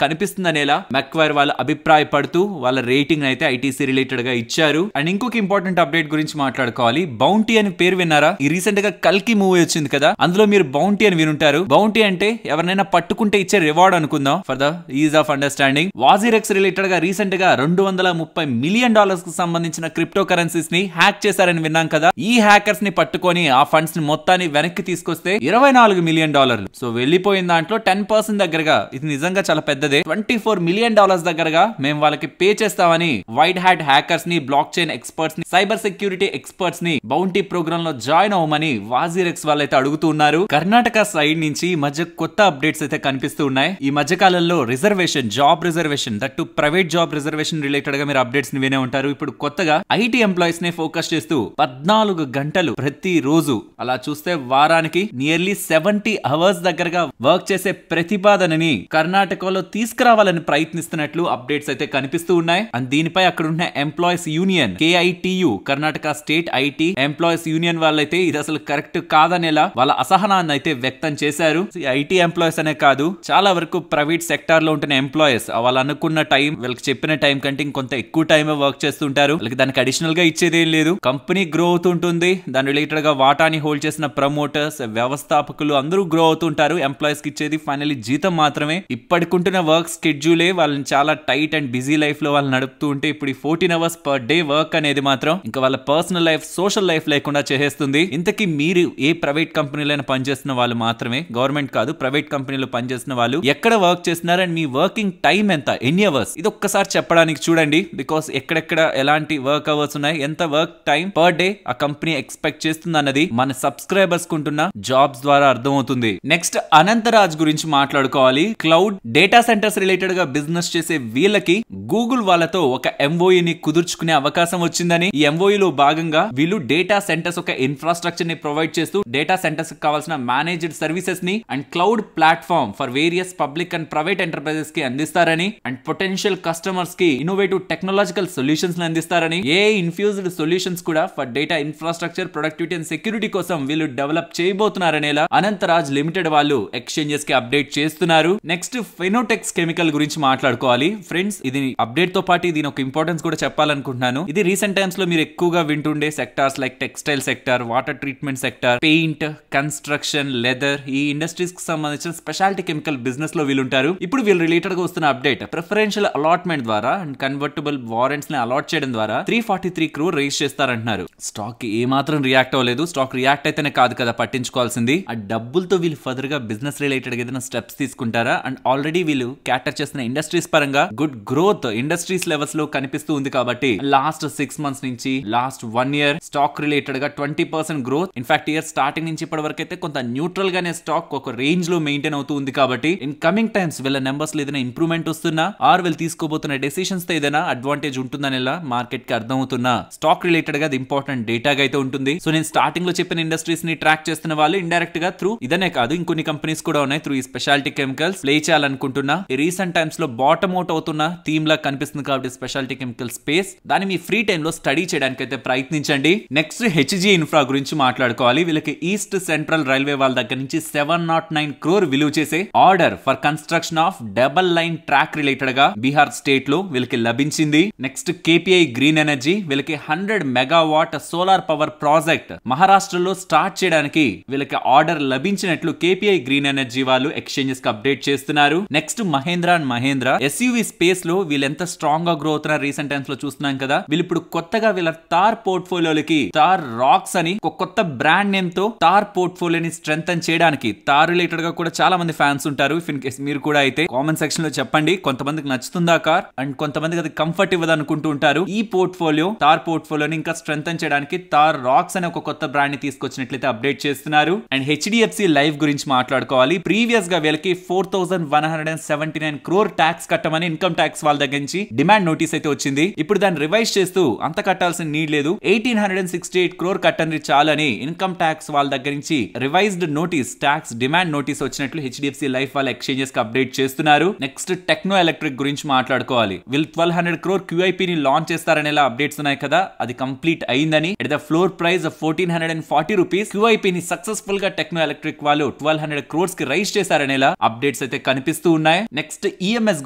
Speaker 1: కనిపిస్తుందనేలా మెక్వైర్ వాళ్ళు అభిప్రాయపడుతూ వాళ్ళ రేటింగ్ అయితే ఐటీసీ రిలేటెడ్ గా ఇచ్చారు. అండ్ ఇంకొక ఇంపార్టెంట్ అప్డేట్ గురించి మాట్లాడుకోవాలి. బౌంటీ అని పేరు విన్నారా? ఈ రీసెంట్ గా కల్కి మూవీ వచ్చింది కదా, అందులో మీరు బౌంటీ అని వినుంటారు. బౌంటీ అంటే ఎవరినైనా పట్టుకుంటే ఇచ్చే రివార్డ్ అనుకుందాం, for the ease of understanding. WazirX related గా రీసెంట్ గా $230 మిలియన్ కు సంబంధించిన క్రిప్టో కరెన్సీస్ ని హ్యాక్ చేశారని విన్నాం కదా. ఈ హ్యాకర్స్ ని పట్టుకొని ఆ ఫండ్స్ ని మొత్తాన్ని వెనక్కి తీసుకొస్తే $24 మిలియన్. సో వెళ్లిపోయిన దాంట్లో 10% దగ్గరగా, ఇది నిజంగా చాలా పెద్దదే, $24 మిలియన్ దగ్గరగా మేము వాళ్ళకి పే చేస్తామని వైట్ హ్యాట్ హ్యాకర్స్ ని, బ్లాక్ చైన్ ఎక్స్పర్ట్స్ ని, సైబర్ సెక్యూరిటీ ఎక్స్పర్ట్స్ ని బౌంటీ ప్రోగ్రామ్ లో జాయిన్ అవ్వమని వాజిరెక్స్ వాళ్ళైతే అడుగుతూ ఉన్నారు. కర్ణాటక సైడ్ నుంచి ఈ మధ్య కొత్త అప్డేట్స్ అయితే కనిపిస్తూ ఉన్నాయి. ఈ మధ్య కాలంలో reservation, job reservation, that private job reservation related గా మీరు అప్డేట్స్ ని వినే ఉంటారు. ఇప్పుడు కొత్తగా ఐటీ ఎంప్లాయీస్ ని ఫోకస్ చేస్తూ 14 గంటలు ప్రతి రోజు, అలా చూస్తే వారానికి నియర్లీ 70 hours దగ్గరగా వర్క్ చేసే ప్రతిపాదనని కర్ణాటకలో తీసుకురావాలని ప్రయత్నిస్తున్నట్లు అప్డేట్స్ అయితే కనిపిస్తూ ఉన్నాయి. అండ్ దీనిపై అక్కడ ఉన్న employees union KITU, Karnataka state IT employees union వాళ్ళైతే ఇది అసలు కరెక్ట్ కాదనేలా వాళ్ళ అసహనాన్ని అయితే వ్యక్తం చేశారు. ఐటీ ఎంప్లాయీస్ అనే కాదు, చాలా వరకు ప్రైవేట్ సెక్టార్ లో ఉంటున్న ఎంప్లాయీస్ వాళ్ళు అనుకున్న టైం, వీళ్ళకి వీళ్ళకి చెప్పిన టైం కంటే ఇంకొంత ఎక్కువ టైమే వర్క్ చేస్తుంటారు. వాళ్ళకి దానికి అడిషనల్ గా ఇచ్చేదేం లేదు. కంపెనీ గ్రో అవుతుంటుంది. దాని రిలేటెడ్ గా వాటాని హోల్డ్ చేసిన ప్రమోటర్స్, వ్యవస్థాపకులు అందరూ గ్రో అవుతుంటారు. ఎంప్లాయీస్ కి ఇచ్చేది ఫైనల్లీ జీతం మాత్రమే. ఇప్పటికుంటున్న వర్క్ స్కెడ్యూలే వాళ్ళని చాలా టైట్ అండ్ బిజీ లైఫ్ లో వాళ్ళు నడుపుతూ ఉంటే ఇప్పుడు 14 hours పర్ డే వర్క్ అనేది మాత్రం ఇంకా వాళ్ళ పర్సనల్ లైఫ్, సోషల్ లైఫ్ లేకుండా చేసేస్తుంది. ఇంతకీ మీరు ఏ ప్రైవేట్ కంపెనీలైనా పనిచేస్తున్న వాళ్ళు మాత్రమే, గవర్నమెంట్ కాదు, ప్రైవేట్ కంపెనీలో పనిచేస్తున్న వాళ్ళు ఎక్కడ వర్క్ చేస్తున్నారు అండ్ మీ వర్కింగ్ టైం ఎంత, ఎన్ని అవర్స్, ఇది ఒక్కసారి చెప్పడానికి చూడండి. బికాస్ ఎక్కడెక్కడ ఎలాంటి వర్క్ అవర్స్ ఉన్నాయి, ఎంత వర్క్ టైం పర్ డే ఆ కంపెనీ ఎక్స్పెక్ట్ చేస్తుంది అన్నది మన సబ్స్క్రైబర్స్ కుంటున్న జాబ్స్ ద్వారా అర్థమవుతుంది. నెక్స్ట్ అనంతరాజ్ గురించి మాట్లాడుకోవాలి. క్లౌడ్ డేటా సెంటర్స్ రిలేటెడ్ గా బిజినెస్ చేసే వీళ్ళకి గూగుల్ వాళ్ళతో ఒక ఎంఓఈని కుదుర్చుకునే అవకాశం వచ్చిందని, ఈ ఎంఓఈలో భాగంగా వీళ్ళు డేటా సెంటర్స్ ఒక ఇన్ఫ్రాస్ట్రక్చర్ ని ప్రొవైడ్ చేస్తూ డేటా సెంటర్స్ కి కావాల్సిన మేనేజ్డ్ సర్వీసెస్ ని and cloud platform for various public and private enterprises కి అందిస్తారని అండ్ పొటెన్షియల్ కస్టమర్స్ కి ఇన్నోవేటివ్ టెక్నాలజికల్ సొల్యూషన్స్ ని అందిస్తారని, ఏఐ ఇన్ఫ్యూజ్డ్ సొల్యూషన్స్ కూడా for data infrastructure, productivity and security కోసం వీళ్ళు డెవలప్ చేయబోతున్నారనేలా అనంతరాజ్ లిమిటెడ్ వాళ్ళు ఎక్స్చేంజెస్ కి అప్డేట్ చేస్తున్నారు. నెక్స్ట్ ఫెనోటెక్స్ కెమికల్ గురించి మాట్లాడుకోవాలి. ఫ్రెండ్స్, ఇది అప్డేట్ తో పాటు దీని ఒక ఇంపార్టెన్స్ కూడా చెప్పాలనుకుంటున్నాను. ఇది రీసెంట్ టైమ్స్ లో మీరు ఎక్కువగా వింటుండే sectors like textile sector, water treatment sector, paint, construction, leather, ఈ ఇండస్ట్రీస్ కి సంబంధించిన స్పెషాలిటీ కెమికల్ బిజినెస్ లో వీళ్ళు ఉంటారు. ఇప్పుడు వీళ్ళు రిలేటెడ్ గా వస్తున్న అప్డేట్, ప్రిఫరెన్షియల్ అలాట్మెంట్ ద్వారా అండ్ కన్వర్టబుల్ వారెంట్స్ ని అలాట్ చేయడం ద్వారా 343 crore రేస్ చేస్తారంటున్నారు. స్టాక్ ఏ మాత్రం రియాక్ట్ అవ్వలేదు. స్టాక్ రియాక్ట్ అయితేనే కాదు కదా పట్టించుకోవాల్సింది, ఆ డబ్బులతో వీళ్ళు ఫర్దర్ గా బిజినెస్ రిలేటెడ్ గా ఏదైనా స్టెప్స్ తీసుకుంటారా? అండ్ ఆల్రెడీ వీళ్ళు క్యాటర్ చేస్తున్న ఇండస్ట్రీస్ పరంగా గుడ్ గ్రోత్ ఇండస్ట్రీస్ లెవెల్స్ లో కనిపిస్తూ ఉంది కాబట్టి లాస్ట్ 6 months నుంచి లాస్ట్ 1 year స్టాక్ రిలేటెడ్ గా 20% గ్రోత్. ఇన్ఫాక్ట్ ఇయర్ స్టార్టింగ్ నుంచి ఇప్పటి వరకు అయితే కొంత న్యూట్రల్ గానే స్టాక్ ఒక రేంజ్ లో మెయింటైన్ అవుతూ ఉంది కాబట్టి ఇన్ కమింగ్ టైమ్స్ వీళ్ళ నెంబర్స్ లో ఏదైనా ఇంప్రూవ్మెంట్ వస్తున్నా ఆర్ వీళ్ళు తీసుకోబోతున్న డెసిషన్స్ తో ఏదైనా అడ్వాంటేజ్ ఉంటుందనేలా మార్కెట్ కి అర్థం అవుతున్నా స్టాక్ రిలేటెడ్ గా అది ఇంపార్టెంట్ డేటాగా అయితే ఉంటుంది. సో నేను స్టార్టింగ్ లో చెప్పిన ఇండస్ట్రీస్ ని ట్రాక్ చేస్తున్న వాళ్ళు ఇండైరెక్ట్ గా త్రూ ఇదనే కాదు ఇంకొన్ని కంపెనీస్ కూడా ఉన్నాయి త్రూ ఈ స్పెషాలిటీ కెమికల్స్ ప్లే చేయాలనుకుంటున్నా. ఈ రీసెంట్ టైమ్స్ లో బాటమ్ అవుట్ అవుతున్న థీమ్ లా కనిపిస్తుంది కాబట్టి స్పెషాలిటీ కెమికల్ స్పేస్, దాన్ని మీ ఫ్రీ టైమ్ లో స్టడీ చేయడానికి అయితే ప్రయత్నించండి. నెక్స్ట్ హెచ్జీ ఇన్ఫ్రా గురించి మాట్లాడుకోవాలి. వీళ్ళకి ఈస్ట్ సెంట్రల్ రైల్వే వాళ్ళ దగ్గర నుంచి 709 crore విలువ చేసే order for construction of double line track related గా బీహార్ స్టేట్ లో వీళ్ళకి లభించింది. నెక్స్ట్ కేపీఐ గ్రీన్ ఎనర్జీ వీళ్ళకి 100 మెగావాట్ సోలార్ పవర్ ప్రాజెక్ట్ మహారాష్ట్రలో స్టార్ట్ చేయడానికి వీళ్ళకి ఆర్డర్ లభించినట్లు కేపీఐ గ్రీన్ ఎనర్జీ వాళ్ళు ఎక్స్చేంజెస్ కి అప్డేట్ చేస్తున్నారు. Next Mahindra and Mahindra SUV space లో వీళ్ళు ఎంత స్ట్రాంగ్ గా గ్రో అవుతున్నారు రీసెంట్ టైమ్స్ లో చూస్తున్నాం కదా. వీళ్ళు ఇప్పుడు కొత్తగా వీళ్ళ తార్ పోర్ట్ఫోలియోలకి తార్ రాక్స్ అని ఒక కొత్త బ్రాండ్ నేమ్ తో తార్ పోర్ట్ఫోలియోని స్ట్రెంథెన్ చేయడానికి, తార్ రిలేటెడ్ గా కూడా చాలా మంది ఫ్యాన్స్ ఉంటారు. ఇఫ్ ఇన్ కేస్ మీరు కూడా అయితే కామెంట్ సెక్షన్ లో చెప్పండి, కొంతమందికి నచ్చుతుందా కార్ అండ్ కొంతమందికి అది కంఫర్ట్ ఇవ్వదు అనుకుంటూ ఉంటారు. ఈ పోర్ట్ఫోలియో తార్ పోర్ట్ఫోలియోని ఇంకా స్ట్రెంథెన్ చేయడానికి తార్ రాక్స్ అనే ఒక కొత్త బ్రాండ్ ని తీసుకొచ్చినట్లయితే అప్డేట్ చేస్తున్నారు. అండ్ హెచ్డిఎఫ్సి లైఫ్ గురించి మాట్లాడుకోవాలి. ప్రీవియస్ గా వీళ్ళకి 4179 crore ట్యాక్స్ కట్టమని ఇన్కమ్ ట్యాక్స్ వాళ్ళ దగ్గర నుంచి డిమాండ్ నోటీస్ అయితే వచ్చింది. ఇప్పుడు దాన్ని రివైజ్ చేస్తూ అంత కట్టాల్సిన నీడ్ లేదు, 1868 crore కట్టండి చాలని ఇన్కమ్ ట్యాక్స్ వాళ్ళ దగ్గర నుంచి revised notice, tax demand notice వచ్చినట్లు హెచ్డిఎఫ్సి లైఫ్ వాళ్ళ ఎక్స్చేంజెస్ కి అప్డేట్ చేస్తున్నారు. నెక్స్ట్ టెక్నో ఎలక్ట్రిక్ గురించి మాట్లాడుకోవాలి. వీళ్ళు 1200 crore QIP ని లాంచ్ చేస్తారనేలా అప్డేట్స్ ఉన్నాయి కదా, అది కంప్లీట్ అయిందని. At the floor price 1440 rupees QIP ని సక్సెస్ఫుల్ గా టెక్నో ఎలక్ట్రిక్ వాళ్ళు 1200 crores కి రైజ్ చేశారనేలా అప్డేట్స్ అయితే కనిపిస్తూ ఉన్నాయి. నెక్స్ట్ ఈఎంఎస్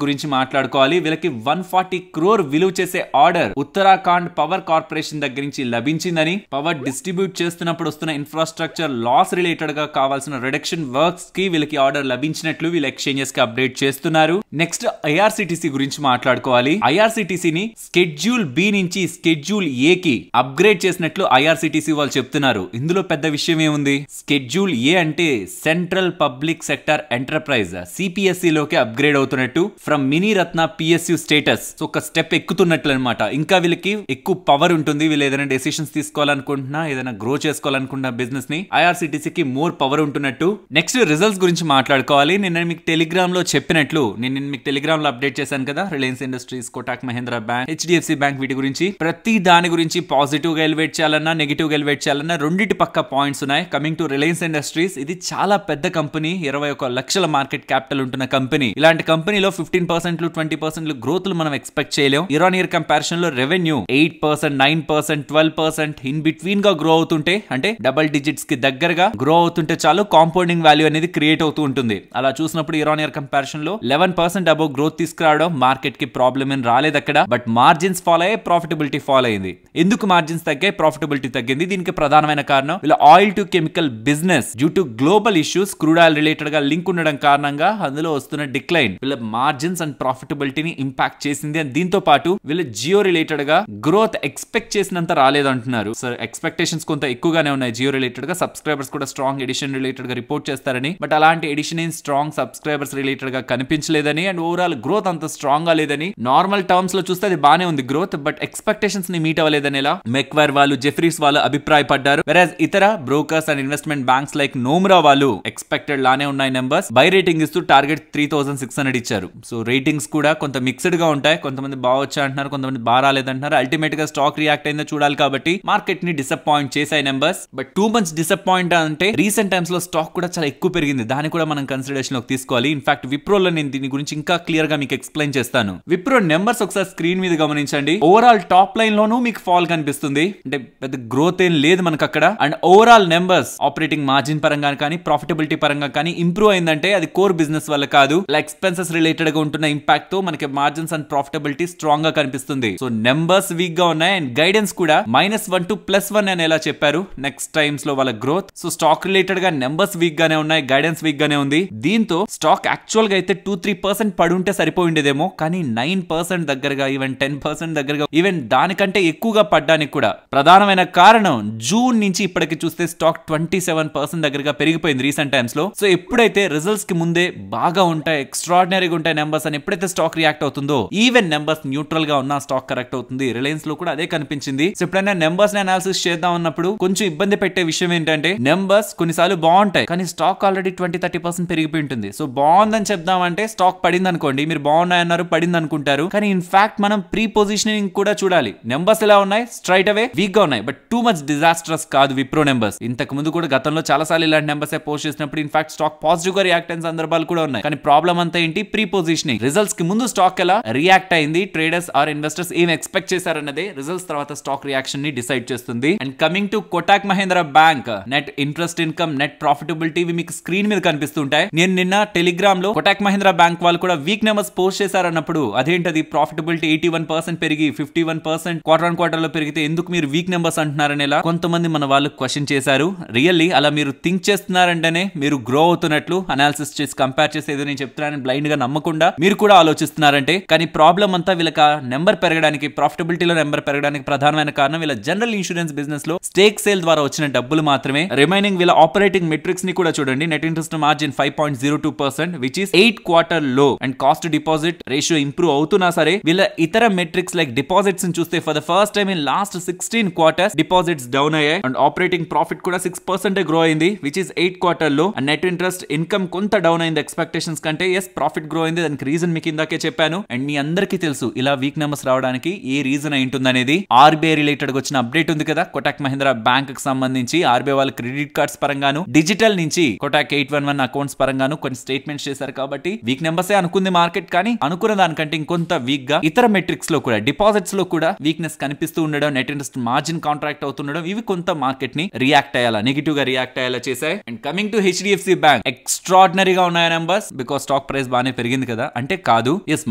Speaker 1: గురించి మాట్లాడుకోవాలి. వీళ్ళకి 140 crore విలువ చేసే ఆర్డర్ ఉత్తరాఖండ్ పవర్ కార్పొరేషన్ దగ్గర నుంచి లభించిందని, పవర్ డిస్ట్రిబ్యూట్ చేస్తున్నప్పుడు వస్తున్న ఇన్ఫ్రాస్ట్రక్చర్ లాస్ రిలేటెడ్ గా కావాల్సిన రిడక్షన్ వర్క్స్ కి వీళ్ళకి ఆర్డర్ లభించినట్లు వీళ్ళు ఎక్స్చేంజెస్ కి అప్డేట్ చేస్తున్నారు. నెక్స్ట్ ఐఆర్సిటిసి గురించి మాట్లాడుకోవాలి. ఐఆర్సిటిసిని స్కెడ్యూల్ బి నుంచి స్కెడ్యూల్ ఏ కి అప్గ్రేడ్ చేసినట్లు ఐఆర్సిటిసి వాళ్ళు చెప్తున్నారు. ఇందులో పెద్ద విషయం ఏముంది, స్కెడ్యూల్ ఏ అంటే central public sector enterprise CPSE లోకి అప్గ్రేడ్ అవుతున్నట్టు, from mini ratna PSU status ఒక స్టెప్ ఎక్కుతున్నట్లు అనమాట. ఇంకా వీళ్ళకి ఎక్కువ పవర్ ఉంటుంది. వీళ్ళు ఏదైనా డెసిషన్స్ తీసుకోవాలనుకుంటున్నా, ఏదైనా గ్రో చేసుకోవాలనుకుంటున్న బిజినెస్ ని ఐఆర్సిటిసికి మోర్ పవర్ ఉంటున్నట్టు. నెక్స్ట్ రిజల్ట్స్ గురించి మాట్లాడుకోవాలి. నిన్న మీకు టెలిగ్రామ్ లో చెప్పినట్లు, నేను మీకు టెలిగ్రామ్ లో అప్డేట్ చేశాను కదా, Reliance industries, Kotak Mahindra bank, HDFC bank, వీటి గురించి ప్రతి దాని గురించి పాజిటివ్ గా ఎలివేట్ చేయాలన్నా నెగిటివ్ గా ఎలివేట్ చేయాలన్నా రెండింటి పక్క పాయింట్స్ ఉన్నాయి. కమింగ్ టు రిలయన్స్ ఇండస్ట్రీస్, ఇది చాలా పెద్ద కంపెనీ, 21 లక్షల మార్కెట్ క్యాపిటల్ ఉంటున్న కంపెనీ. ఇలాంటి కంపెనీలో 15% 20% గ్రోత్ మనం ఎక్స్పెక్ట్ చేయలేం. ఇయర్ ఆన్ ఇయర్ కంపారిజన్ లో రెవెన్యూ 8%, 9%, 12% ఇన్ బిట్వీన్ గా గ్రో అవుతుంటే, అంటే డబుల్ డిజిట్స్ కి దగ్గరగా గ్రో అవుతుంటే చాలు కాంపౌండింగ్ వాల్యూ అనేది క్రియేట్ అవుతూ ఉంటుంది. అలా చూసినప్పుడు ఇయర్ ఆన్ ఇయర్ కంపారిజన్ లో 11% అబౌవ్ గ్రోత్ తీసుకురావడం మార్కెట్ మార్కెట్ కి ప్రాబ్లమ్ ఏం రాలేదు అక్కడ. బట్ మార్జిన్స్ ఫాల్ అయ్యాయి, ప్రాఫిటబిలిటీ ఫాల్ అయింది. ఎందుకు మార్జిన్స్ తగ్గాయి, ప్రాఫిటబిలిటీ తగ్గింది? దీనికి ప్రధానమైన కారణం వీళ్ళ oil to chemical business due to global issues, crude oil related గా లింక్ ఉండడం కారణంగా అందులో వస్తున్న డిక్లైన్ వీళ్ళ మార్జిన్స్ అండ్ ప్రాఫిటబిలిటీని ఇంపాక్ట్ చేసింది. అండ్ దీంతో పాటు వీళ్ళ జియో రిలేటెడ్ గా గ్రోత్ ఎక్స్పెక్ట్ చేసినంత రాలేదు అంటున్నారు. సో ఎక్స్పెక్టేషన్స్ కొంత ఎక్కువగానే ఉన్నాయి జియో రిలేటెడ్ గా. సబ్స్క్రైబర్స్ కూడా స్ట్రాంగ్ ఎడిషన్ రిలేటెడ్ గా రిపోర్ట్ చేస్తారని, బట్ అలాంటి ఎడిషన్ ఏం స్ట్రాంగ్ సబ్స్క్రైబర్స్ రిలేటెడ్ గా కనిపించలేదని, అండ్ ఓవరాల్ గ్రోత్ అంత స్ట్రాంగ్ గా లేదని. నార్మల్ టర్మ్స్ లో చూస్తే అది బానే ఉంది గ్రోత్, బట్ ఎక్స్పెక్టేషన్స్ ని మీట్ అవ్వలేదని ఇలా మెక్వైర్ వాళ్ళు, జెఫ్రీస్ వాళ్ళు అభిప్రాయపడ్డారు. వెరాజ్ ఇతర brokers and investment banks like Nomura వాళ్ళు ఎక్స్పెక్టెడ్ లానే ఉన్నాయి నెంబర్స్. బై రేటింగ్ ఇస్తూ టార్గెట్ 3600 ఇచ్చారు. సో రేటింగ్స్ కూడా కొంత మిక్స్డ్ గా ఉంటాయి. కొంతమంది బాగా వచ్చా అంటున్నారు, కొంతమంది బాగా రాలేదంటున్నారు. అల్టిమేట్ గా స్టాక్ రియాక్ట్ అయిందో చూడాలి కాబట్టి మార్కెట్ ని డిసప్పాయింట్ చేశాయి numbers. But too much disappoint అంటే రీసెంట్ టైమ్స్ లో స్టాక్ కూడా చాలా ఎక్కువ పెరిగింది, దాన్ని కూడా మనం కన్సిడరేషన్ లోకి తీసుకోవాలి. ఇన్ఫాక్ట్ విప్రోలో నేను దీని గురించి ఇంకా క్లియర్ గా మీకు ఎక్స్ప్లెయిన్ చేస్తాను. విప్రో నెంబర్స్ ఒకసారి స్క్రీన్ మీద గమనించండి. ఓవరాల్ టాప్ లైన్ లోనూ మీకు ఫాల్ కనిపిస్తుంది, అంటే పెద్ద గ్రోత్ ఏం లేదు మనకు అక్కడ. And overall numbers operating margin పరంగా కానీ ప్రాఫిటబిలిటీ పరంగా కానీ ఇంప్రూవ్ అయిందంటే అది కోర్ బిజినెస్ వల్ల కాదు, ఎక్స్పెన్సెస్ రిలేటెడ్ గా ఉంటున్న ఇంపాక్ట్ తో మనకి మార్జిన్స్ అండ్ ప్రాఫిటబిలిటీ స్ట్రాంగ్ గా కనిపిస్తుంది. సో నెంబర్స్ వీక్ గా ఉన్నాయి అండ్ గైడెన్స్ కూడా -1 to +1 అని ఎలా చెప్పారు నెక్స్ట్ టైమ్స్ లో వాళ్ళ గ్రోత్. సో స్టాక్ రిలేటెడ్ గా నెంబర్స్ వీక్ గానే ఉన్నాయి, గైడెన్స్ వీక్ గానే ఉంది. దీంతో స్టాక్ యాక్చువల్ గా అయితే 2-3% పడుంటే సరిపోయిండేదేమో, కానీ 9% దగ్గరగా, ఈవెన్ 10% దగ్గరగా, ఈవెన్ దానికంటే ఎక్కువగా పడ్డానికి కూడా ప్రధానమైన కారణం జూన్ నుంచి ఇప్పటికి చూస్తే స్టాక్ 27% దగ్గరగా పెరిగిపోయింది రీసెంట్ టైమ్స్ లో. సో ఎప్పుడైతే రిజల్ట్స్ కి ముందే బాగా ఉంటాయి, ఎక్స్ట్రాడినరీగా ఉంటాయి నెంబర్స్ అని ఎప్పుడైతే స్టాక్ రియాక్ట్ అవుతుందో, ఈవెన్ నెంబర్స్ న్యూట్రల్ గా ఉన్న స్టాక్ కరెక్ట్ అవుతుంది. రిలయన్స్ లో కూడా అదే కనిపించింది. సో ఎప్పుడైనా నెంబర్స్ ని అనాలిసిస్ చేద్దాం అన్నప్పుడు కొంచెం ఇబ్బంది పెట్టే విషయం ఏంటంటే, నెంబర్స్ కొన్నిసార్లు బాగుంటాయి కానీ స్టాక్ ఆల్రెడీ 20-30% పెరిగిపోయి ఉంటుంది. సో బాగుందని చెప్దామంటే స్టాక్ పడింది అనుకోండి, మీరు బాగున్నాయన్నారు పడింది అనుకుంటారు, కానీ ఇన్ఫాక్ట్ మనం ప్రీ పొజిషనింగ్ కూడా చూడాలి. నెంబర్స్ ఎలా ఉన్నాయి, స్ట్రైట్ అవే వీక్ గా ఉన్నాయి, బట్ టూ మచ్ డిజాస్ట్రస్ కాదు విప్రో నెంబర్స్. ఇంతకు ముందు కూడా గతంలో చాలా సార్లు ఇలాంటి నెంబర్స్ పోస్ట్ చేసినప్పుడు ఇన్ఫాక్ట్ స్టాక్ పాజిటివ్ గా రియాక్ట్ అయిన సందర్భాలు కూడా ఉన్నాయి. కానీ ప్రాబ్లం అంతా ఏంటి, ప్రీ పొజిషనింగ్. రిజల్ట్స్ కి ముందు స్టాక్ ఎలా రియాక్ట్ అయింది, ట్రేడర్స్ ఆర్ ఇన్వెస్టర్స్ ఏం ఎక్స్పెక్ట్ చేశారన్నదే రిజల్ట్స్ తర్వాత స్టాక్ రియాక్షన్ ని డిసైడ్ చేస్తుంది. And coming to Kotak Mahindra bank, net interest income, net profitability మీకు స్క్రీన్ మీద కనిపిస్తుంటాయి. నేను నిన్న టెలిగ్రామ్ లో కోటాక్ మహీంద్రా బ్యాంక్ వాళ్ళు కూడా వీక్ నెంబర్స్ పోస్ట్ చేశారన్నప్పుడు అదేంటది ప్రాఫిటబిలిటీ 81% పెరిగి 51% క్వార్టర్ ఆన్ క్వార్టర్ లో పెరిగితే ఎందుకు మీరు వీక్ నెంబర్స్ అంటున్నారని ఇలా కొంతమంది మన వాళ్ళు క్వశ్చన్ చేశారు. రియల్లీ అలా మీరు థింక్ చేస్తున్నారంటేనే మీరు గ్రో అవుతున్నట్లు. అనాలిసిస్ చేసి కంపేర్ చేసి ఏదో నేను చెప్తున్నానని బ్లైండ్ గా నమ్మకుండా మీరు కూడా ఆలోచిస్తున్నారంటే. కానీ ప్రాబ్లం అంతా వీళ్ళకి నెంబర్ పెరగడానికి, ప్రాఫిటబిలిటీలో నెంబర్ పెరగడానికి ప్రధానమైన కారణం వీళ్ళ జనరల్ ఇన్సూరెన్స్ బిజినెస్ లో స్టేక్ సేల్ ద్వారా వచ్చిన డబ్బులు మాత్రమే. రిమైనింగ్ వీళ్ళ ఆపరేటింగ్ మెట్రిక్స్ ని కూడా చూడండి. Net interest margin 5.02%, which is 8 quarter లో. And cost deposit ratio improve అవుతున్నా సరే వీళ్ళ ఇతర మెట్రిక్స్ లైక్ డిపాజిట్స్ చూస్తే for the first time in last 16 quarters deposits down అయ్యాయి. అండ్ ఆపరేటింగ్ ప్రాఫిట్ కూడా 6% గ్రో అయింది, విచ్ ఇస్ 8 క్వార్టర్ లో. అండ్ నెట్ ఇంట్రెస్ట్ ఇన్కమ్ కొంత డౌన్ అయింది ఎక్స్పెక్టేషన్స్ కంటే. ఎస్, ప్రాఫిట్ గ్రో అయింది, దానికి రీజన్ మీకు ఇందాకే చెప్పాను. అండ్ మీ అందరికీ తెలుసు ఇలా వీక్ నెంబర్స్ రావడానికి ఏ రీజన్ అయి ఉంటుంది అనేది. ఆర్బీఐ రిలేటెడ్ గా వచ్చిన అప్డేట్ ఉంది కదా కోటాక్ మహీంద్రా బ్యాంక్ కి సంబంధించి. ఆర్బీఐ వాళ్ళ క్రెడిట్ కార్డ్స్ పరంగాను, డిజిటల్ నుంచి కోటాక్ 811 అకౌంట్స్ పరంగాను కొన్ని స్టేట్మెంట్స్ చేశారు కాబట్టి వీక్ నెంబర్స్ అనుకుంది మార్కెట్. కానీ అనుకున్న దానికంటే ఇంకొంత వీక్ గా ఇతర మెట్రిక్స్ లో కూడా, డిపాజిట్స్ లో కూడా వీక్నెస్ కనిపిస్తూ ఉండడం, నెట్ ఇంట్రెస్ట్ మార్జిన్ కాంట్రాక్ట్ అవుతుండడం, ఇవి కొంత మార్కెట్ ని రియాక్ట్ అయ్యాలా, నెగిటివ్ గా రియాక్ట్ అయ్యేలా చేశాయి. And coming to HDFC Bank, ఎక్స్ట్రాడినరీగా ఉన్నాయి నెంబర్స్ బికాస్ స్టాక్ ప్రైస్ బాగానే పెరిగింది కదా అంటే కాదు. ఎస్,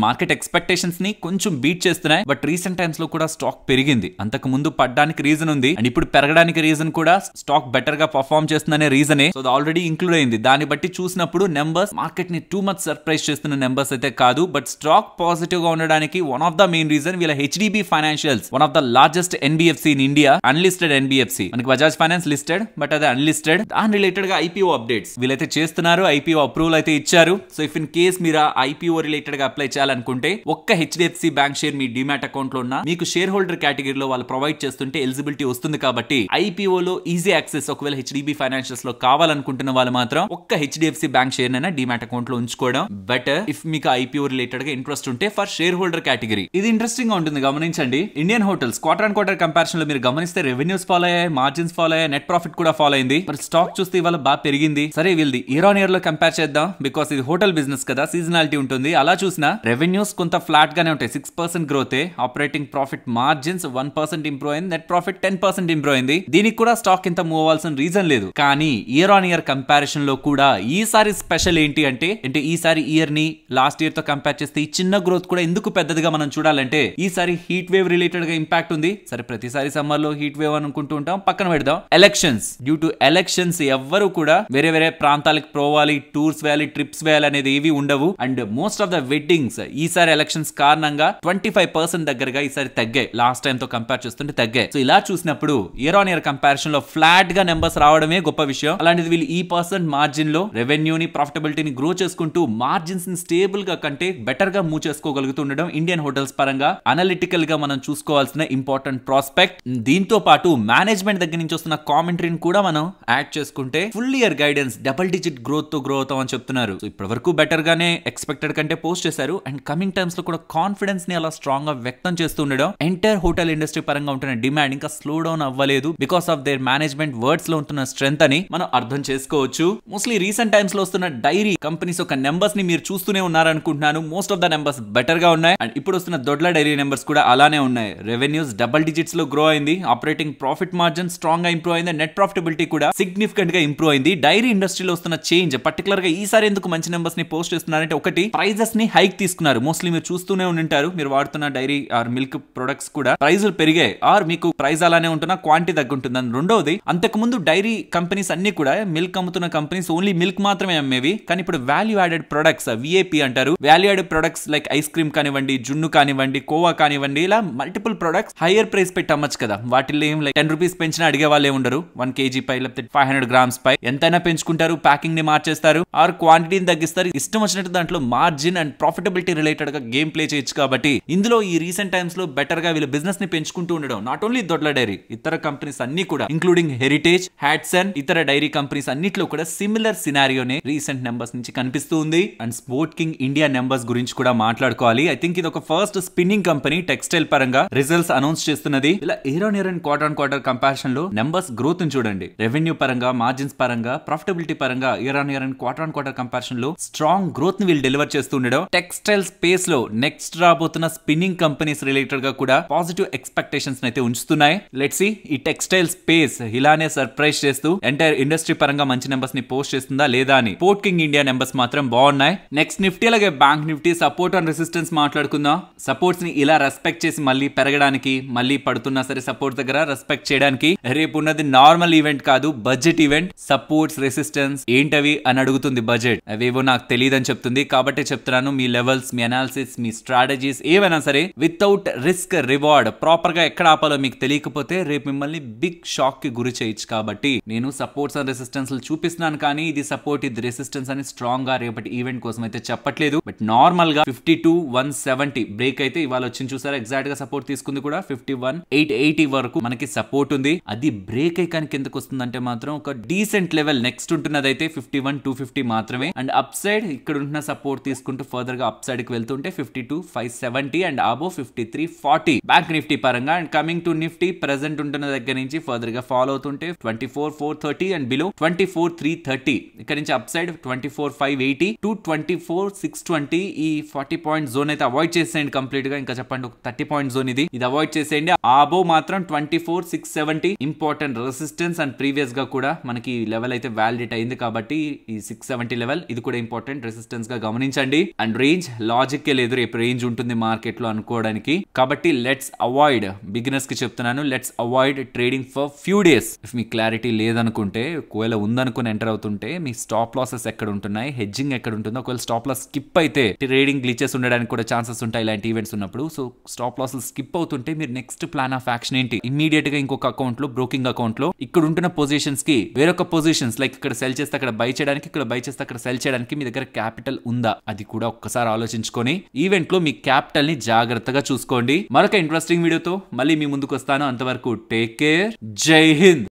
Speaker 1: మార్కెట్ ఎక్స్పెక్టేషన్స్ ని కొంచెం బీట్ చేస్తున్నాయి, బట్ రీసెంట్ టైమ్స్ లో కూడా స్టాక్ పెరిగింది. అంతకు ముందు పడ్డానికి రీజన్ ఉంది, అండ్ ఇప్పుడు పెరగడానికి రీజన్ కూడా స్టాక్ బెటర్ గా పర్ఫార్మ్ చేస్తుందనే రీజనే. సో ఆల్రెడీ ఇంక్లూడ్ అయింది. దాన్ని బట్టి చూసినప్పుడు నెంబర్స్ మార్కెట్ ని టూ మచ్ సర్ప్రైజ్ చేస్తున్న నెంబర్స్ అయితే కాదు. బట్ స్టాక్ పాజిటివ్ గా ఉండడానికి one of the main reason వీళ్ళ HDB Financials, one of the largest NBFC in India, unlisted NBFC. మనకి బజాజ్ ఫైనాన్స్ లిస్టెడ్, బట్ అది అన్లిస్టెడ్. దాని రిలేటెడ్ గా ఐపీఓ అప్డేట్స్ వీళ్ళైతే చేస్తున్నారు. ఐపీఓ అప్రూవల్ అయితే ఇచ్చారు. సో ఇఫ్ ఇన్ కేస్ మీరు ఐపీఓ రిలేటెడ్ గా అప్లై చేయాలనుకుంటే ఒక్క హెచ్డిఎఫ్సి బ్యాంక్ షేర్ మీ డిమాట్ అకౌంట్ లో ఉన్న మీకు షేర్ హోల్డర్ కేటగిరీలో వాళ్ళు ప్రొవైడ్ చేస్తుంటే ఎలిజిబిలిటీ వస్తుంది. కాబట్టి ఐపీఓ లో ఈజీ యాక్సెస్ ఒకవేళ హెచ్డిబి ఫైనాన్షియల్స్ లో కావాలనుకుంటున్న వాళ్ళు మాత్రం ఒక్క హెచ్డిఎఫ్సి బ్యాంక్ షేర్ నైనా డిమాట్ అకౌంట్ లో ఉంచుకోవడం బెటర్. ఇఫ్ మీకు ఐపీఓ రిలేటెడ్ గా ఇంట్రెస్ట్ ఉంటే ఫర్ షేర్ హోల్డర్ కేటగిరీ. ఇది ఇంట్రెస్టింగ్ గా ఉంటుంది, గమనించండి. Indian hotels quarter on quarter comparison లో మీరు గమనిస్తే రెవెన్యూస్ ఫాలో అయ్యాయి, మార్జిన్స్ ఫాలో అయ్యాయి, నెట్ ప్రాఫిట్ కూడా ఫాలో అయింది. మరి స్టాక్ చూస్తే ఇవాళ బాగా పెరిగింది. సరే వీళ్ళది ఇయర్ ఆన్ ఇయర్ లో కంపేర్ చేద్దాం బికాస్ ఇది హోటల్ బిజినెస్ కదా, సీజనాలిటీ ఉంటుంది. అలా చూసినా రెవెన్యూస్ కొంత ఫ్లాట్ గానే ఉంటాయి, 6% growth. Operating profit margins 1% improve అయింది, నెట్ ప్రాఫిట్ 10% ఇంప్రూవ్ అయింది. దీనికి కూడా స్టాక్ ఇంత మూవ్ అవ్వాల్సిన రీజన్ లేదు. కానీ ఇయర్ ఆన్ ఇయర్ కంపారిజన్ లో కూడా ఈసారి స్పెషల్ ఏంటి అంటే ఈసారి ఇయర్ ని లాస్ట్ ఇయర్ తో కంపేర్ చేస్తే ఈ చిన్న గ్రోత్ కూడా ఎందుకు పెద్దదిగా మనం చూడాలంటే ఈసారి హీట్ వేవ్ రిలేటెడ్ గా ఇంపాక్ట్ ఉంది. సరే ప్రతిసారి సమ్మర్ లో హీట్ వేవ్ అనుకుంటూ ఉంటాం, పక్కన పెడదాం. ఎలక్షన్స్, డ్యూ టు ఎలక్షన్స్ ఎవ్వరు కూడా వేరే వేరే ప్రాంతాలకు పోవాలి, టూర్స్ వేయాలి, ట్రిప్స్ వేయాలి అనేది ఏవి ఉండవు. And most of the weddings ఈసారి ఎలక్షన్స్ కారణంగా 25% దగ్గరగా ఈసారి తగ్గాయి. లాస్ట్ టైం తో కంపేర్ చేస్తుంటే తగ్గాయి. సో ఇలా చూసినప్పుడు ఇయర్ ఆన్ ఇయర్ కంపారిజన్ లో ఫ్లాట్ గా నెంబర్స్ రావడమే గొప్ప విషయం. అలాంటిది వీళ్ళు ఈ పర్సెంట్ మార్జిన్ లో రెవెన్యూని, ప్రాఫిటబిలిటీని గ్రో చేసుకుంటూ మార్జిన్స్ ని స్టేబుల్ గా కంటే బెటర్ గా మూవ్ చేసుకోగలుగుతుండడం ఇండియన్ హోటల్స్ పరంగా అనలిటికల్ గా మనం చూసుకోవాల్సిన ఇంపార్టెంట్ ప్రాస్పెక్ట్. దీంతో పాటు మేనేజ్మెంట్ దగ్గర నుంచి వస్తున్న కామెంటరీని కూడా మనం యాడ్ చేసుకుంటే full year guidance double digit growth తో గ్రో అవుతాం అని చెప్తున్నారు. సో ఇప్పటి వరకు బెటర్ గానే ఎక్స్పెక్టెడ్ కంటే పోస్ట్ చేశారు. అండ్ కమింగ్ టైమ్స్ లో కూడా కాన్ఫిడెన్స్ ని అలా స్ట్రాంగ్ గా వ్యక్తం చేస్తూ ఉండడం, ఎంటైర్ హోటల్ ఇండస్ట్రీ పరంగా ఉంటున్న డిమాండ్ ఇంకా స్లో డౌన్ అవ్వలేదు because of their management words లో ఉంటున్న స్ట్రెంత్ అని మనం అర్థం చేసుకోవచ్చు. మోస్ట్లీ రీసెంట్ టైమ్స్ లో వస్తున్న డైరీ కంపెనీస్ ఒక నెంబర్స్ ని మీరు చూస్తూనే ఉన్నారనుకుంటున్నాను. Most of the numbers better గా ఉన్నాయి. అండ్ ఇప్పుడు వస్తున్న దొడ్ల డైరీ నెంబర్స్ కూడా అలానే ఉన్నాయి. రెవెన్యూస్ డబుల్ డిజిట్స్ లో గ్రో అయింది, ఆపరేటింగ్ ప్రాఫిట్ మార్జిన్ స్ట్రాంగ్ గా ఇంప్రూవ్ అయింది, నెట్ ప్రాఫిటబిలిటీ కూడా సిగ్నిఫికెంట్ గా ఇంప్రూవ్ అయింది. డైరీ ఇండస్ట్రీలో వస్తున్న చేంజ్ పర్టికులర్ గా ఈసారి ఎందుకు మంచి నెంబర్స్ ని పోస్ట్ చేస్తున్నారంటే, ఒకటి ప్రైజెస్ ని హైక్ తీసుకున్నారు. మోస్ట్లీ మీరు చూస్తూనే ఉంటారు, మీరు వాడుతున్న డైరీ ఆర్ మిల్క్ ప్రొడక్ట్స్ కూడా ప్రైజులు పెరిగాయి, ఆర్ మీకు ప్రైస్ అలానే ఉంటున్నా క్వాంటిటీ తగ్గుంటుంది. అని రెండోది, అంతకు ముందు డైరీ కంపెనీస్ అన్ని కూడా మిల్క్ అమ్ముతున్న కంపెనీస్ ఓన్లీ మిల్క్ మాత్రమే అమ్మేవి. కానీ ఇప్పుడు వాల్యూ యాడెడ్ ప్రొడక్ట్స్, విఐపి అంటారు, value added products like ice cream కానివ్వండి, జున్ను కానివ్వండి, కోవా కానివ్వండి, ఇలా మల్టిపుల్ ప్రొడక్ట్స్ హైయర్ ప్రైస్ పెట్టి అమ్మచ్చు కదా. వాటిల్లో ఏం లైక్ 10 రూపీస్ పెంచినా అడిగే వాళ్ళే ఉండరు. 1 kg పై లేకపోతే 500 grams పై ఎంతైనా పెంచుకుంటారు, ప్యాకింగ్ ని మార్చేస్తారు, ఆర్ క్వాంటిటీని తగ్గిస్తారు. ఇష్టం వచ్చినట్టు దాంట్లో మార్జిన్ అండ్ ప్రాఫిటబిలిటీ రిలేటెడ్ గా గేమ్ ప్లే చేయొచ్చు. కాబట్టి ఇందులో ఈ రీసెంట్ టైమ్స్ లో బెటర్ గా వీళ్ళ బిజినెస్ ని పెంచుకుంటూ ఉండడం, నాట్ ఓన్లీ దొడ్ల డైరీ, ఇతర కంపెనీస్ అన్ని కూడా ఇంక్లూడింగ్ హెరిటేజ్, హ్యాట్సన్, ఇతర డైరీ కంపెనీస్ అన్నిట్లో కూడా సిమిలర్ సినారియోనే రీసెంట్ నెంబర్స్ నుంచి కనిపిస్తూ ఉంది. And sport king India numbers గురించి కూడా మాట్లాడుకోవాలి. ఐ థింక్ ఇది ఒక ఫస్ట్ స్పిన్నింగ్ కంపెనీ టెక్స్టైల్ పరంగా రిజల్ట్స్ అనౌన్స్ చేస్తున్నది. ఇలా year on year and quarter on quarter comparison లో నెంబర్స్ గ్రోత్ ని చూడండి. రెవెన్యూ పరంగా, మార్జిన్స్ పరంగా, ప్రాఫిటబిలిటీ పరంగా year on year and quarter on quarter comparison లో స్ట్రాంగ్ గ్రోత్ ని వీళ్ళు డెలివర్ చేస్తూ ఉండడం, టెక్స్టైల్ స్పేస్ లో నెక్స్ట్ రాబోతున్న స్పిన్నింగ్ కంపెనీస్ రిలేటెడ్ గా కూడా పాజిటివ్ ఎక్స్పెక్టేషన్స్ అయితే ఉంచుతున్నాయి. లెట్స్ సీ ఈ టెక్స్టైల్ స్పేస్ ఇలానే సర్ప్రైజ్ చేస్తూ ఎంటైర్ ఇండస్ట్రీ పరంగా మంచి నెంబర్స్ ని పోస్ట్ చేస్తుందా లేదా అని. స్పోర్ట్ కింగ్ ఇండియా నెంబర్స్ మాత్రం బాగున్నాయి. నెక్స్ట్ నిఫ్టీ అలాగే bank Nifty support and resistance మాట్లాడుకుందాం. సపోర్ట్స్ ని ఇలా రెస్పెక్ట్ చేసి మళ్ళీ పెరగడానికి, మళ్ళీ పడుతున్నా సరే సపోర్ట్ దగ్గర రెస్పెక్ట్ చేయడానికి. రేపు ఉన్నది నార్మల్ ఈవెంట్ కాదు, బడ్జెట్ ఈవెంట్. సపోర్ట్స్, రెసిస్టెన్స్ ఏంటవి అని అడుగుతుంది బడ్జెట్. అవేవో నాకు తెలియదని చెప్తుంది. కాబట్టి చెప్తున్నాను, మీ లెవెల్స్, మీ అనాలిసిస్, మీ స్ట్రాటజీస్ ఏవైనా సరే వితౌట్ రిస్క్ రివార్డ్ ప్రాపర్ గా ఎక్కడ ఆపాలో మీకు తెలియకపోతే రేపు మిమ్మల్ని బిగ్ షాక్ కి గురి చేయొచ్చు. కాబట్టి నేను సపోర్ట్స్ అండ్ రెసిస్టెన్స్ చూపిస్తున్నాను, కానీ ఇది సపోర్ట్, ఇది రెసిస్టెన్స్ అని స్ట్రాంగ్ గా రేపటి ఈవెంట్ కోసం అయితే చెప్పట్లేదు. బట్ నార్మల్ గా 52,170 బ్రేక్ అయితే ఇవాళ వచ్చింది చూసారా. ఎగ్జాక్ట్ గా సపోర్ట్ తీసుకుంది కూడా 51,880 వరకు మనకి సపోర్ట్ ఉంది. అది బ్రేక్ అయి కానీ కిందకు వస్తుందంటే మాత్రం ఒక డీసెంట్ లెవెల్ నెక్స్ట్ ఉంటున్నది అయితే 51,250 మాత్రమే. అండ్ అప్ సైడ్ ఇక్కడ ఉంటున్న సపోర్ట్ తీసుకుంటూ ఫర్దర్ గా అప్ సైడ్ కి వెళ్తుంటే 52,570 అండ్ అబో 53,40 బ్యాంక్ నిఫ్టీ పరంగా. And coming to Nifty present ఉంటున్న దగ్గర నుంచి ఫర్దర్ గా ఫాలో అవుతుంటే 24,430 అండ్ బిలో 24,330. ఇక్కడ నుంచి అప్ సైడ్ 24,580 టు 24,620. ఈ 40 పాయింట్ జోన్ అయితే అవాయిడ్ చేసేయండి కంప్లీట్ గా. ఇంకా చెప్పండి, ఒక 30 పాయింట్ జోన్ ఇది అవాయిడ్ చేసేయండి. ఆబో మాత్రం 24,670 ఇంపార్టెంట్ రెసిస్టెన్స్. అండ్ ప్రీవియస్ గా కూడా మనకి లెవెల్ అయితే వ్యాలిడేట్ అయింది కాబట్టి ఈ 670 లెవెల్ ఇది కూడా ఇంపార్టెంట్ రెసిస్టెన్స్ గా గమనించండి. అండ్ రేంజ్ లాజిక్ లేదు, రేపు రేంజ్ ఉంటుంది మార్కెట్ లో అనుకోవడానికి. కాబట్టి లెట్స్ అవాయిడ్, బిగినర్స్ కి చెప్తున్నాను, let's avoid trading for few days. If me clarity లేదనుకుంటే, ఒకవేళ ఉందనుకుని ఎంటర్ అవుతుంటే మీ స్టాప్ లాసెస్ ఎక్కడ ఉంటున్నాయి, హెడ్జింగ్ ఎక్కడ ఉంటుందో, ఒకవేళ స్టాప్ లాస్ స్కిప్ అయితే ట్రేడింగ్ గ్లిచెస్ ఉండడానికి కూడా ఛాన్సెస్ ఉంటాయి ఇలాంటి ఈవెంట్స్ ఉన్నప్పుడు. సో స్టాప్ లాస్ స్కిప్ అవుతుంటే మీరు నెక్స్ట్ ప్లాన్ ఆఫ్ యాక్షన్ ఏంటి, ఇమీడియట్ గా ఇంకొక అకౌంట్ లో, బ్రోకింగ్ అకౌంట్ లో ఇక్కడ ఉంటున్న పొజిషన్స్ కి వేరొక పొజిషన్స్ లైక్ ఇక్కడ సెల్ చేస్తే అక్కడ బై చేయడానికి, ఇక్కడ బై చేస్తే అక్కడ సెల్ చేయడానికి మీ దగ్గర క్యాపిటల్ ఉందా, అది కూడా ఒక్కసారి ఆలోచించుకొని ఈవెంట్ లో మీ క్యాపిటల్ ని జాగ్రత్తగా చూసుకోండి. మరొక ఇంట్రెస్టింగ్ వీడియోతో మళ్ళీ మీ ముందుకు వస్తాను. అంతవరకు టేక్ కేర్, జై హింద్.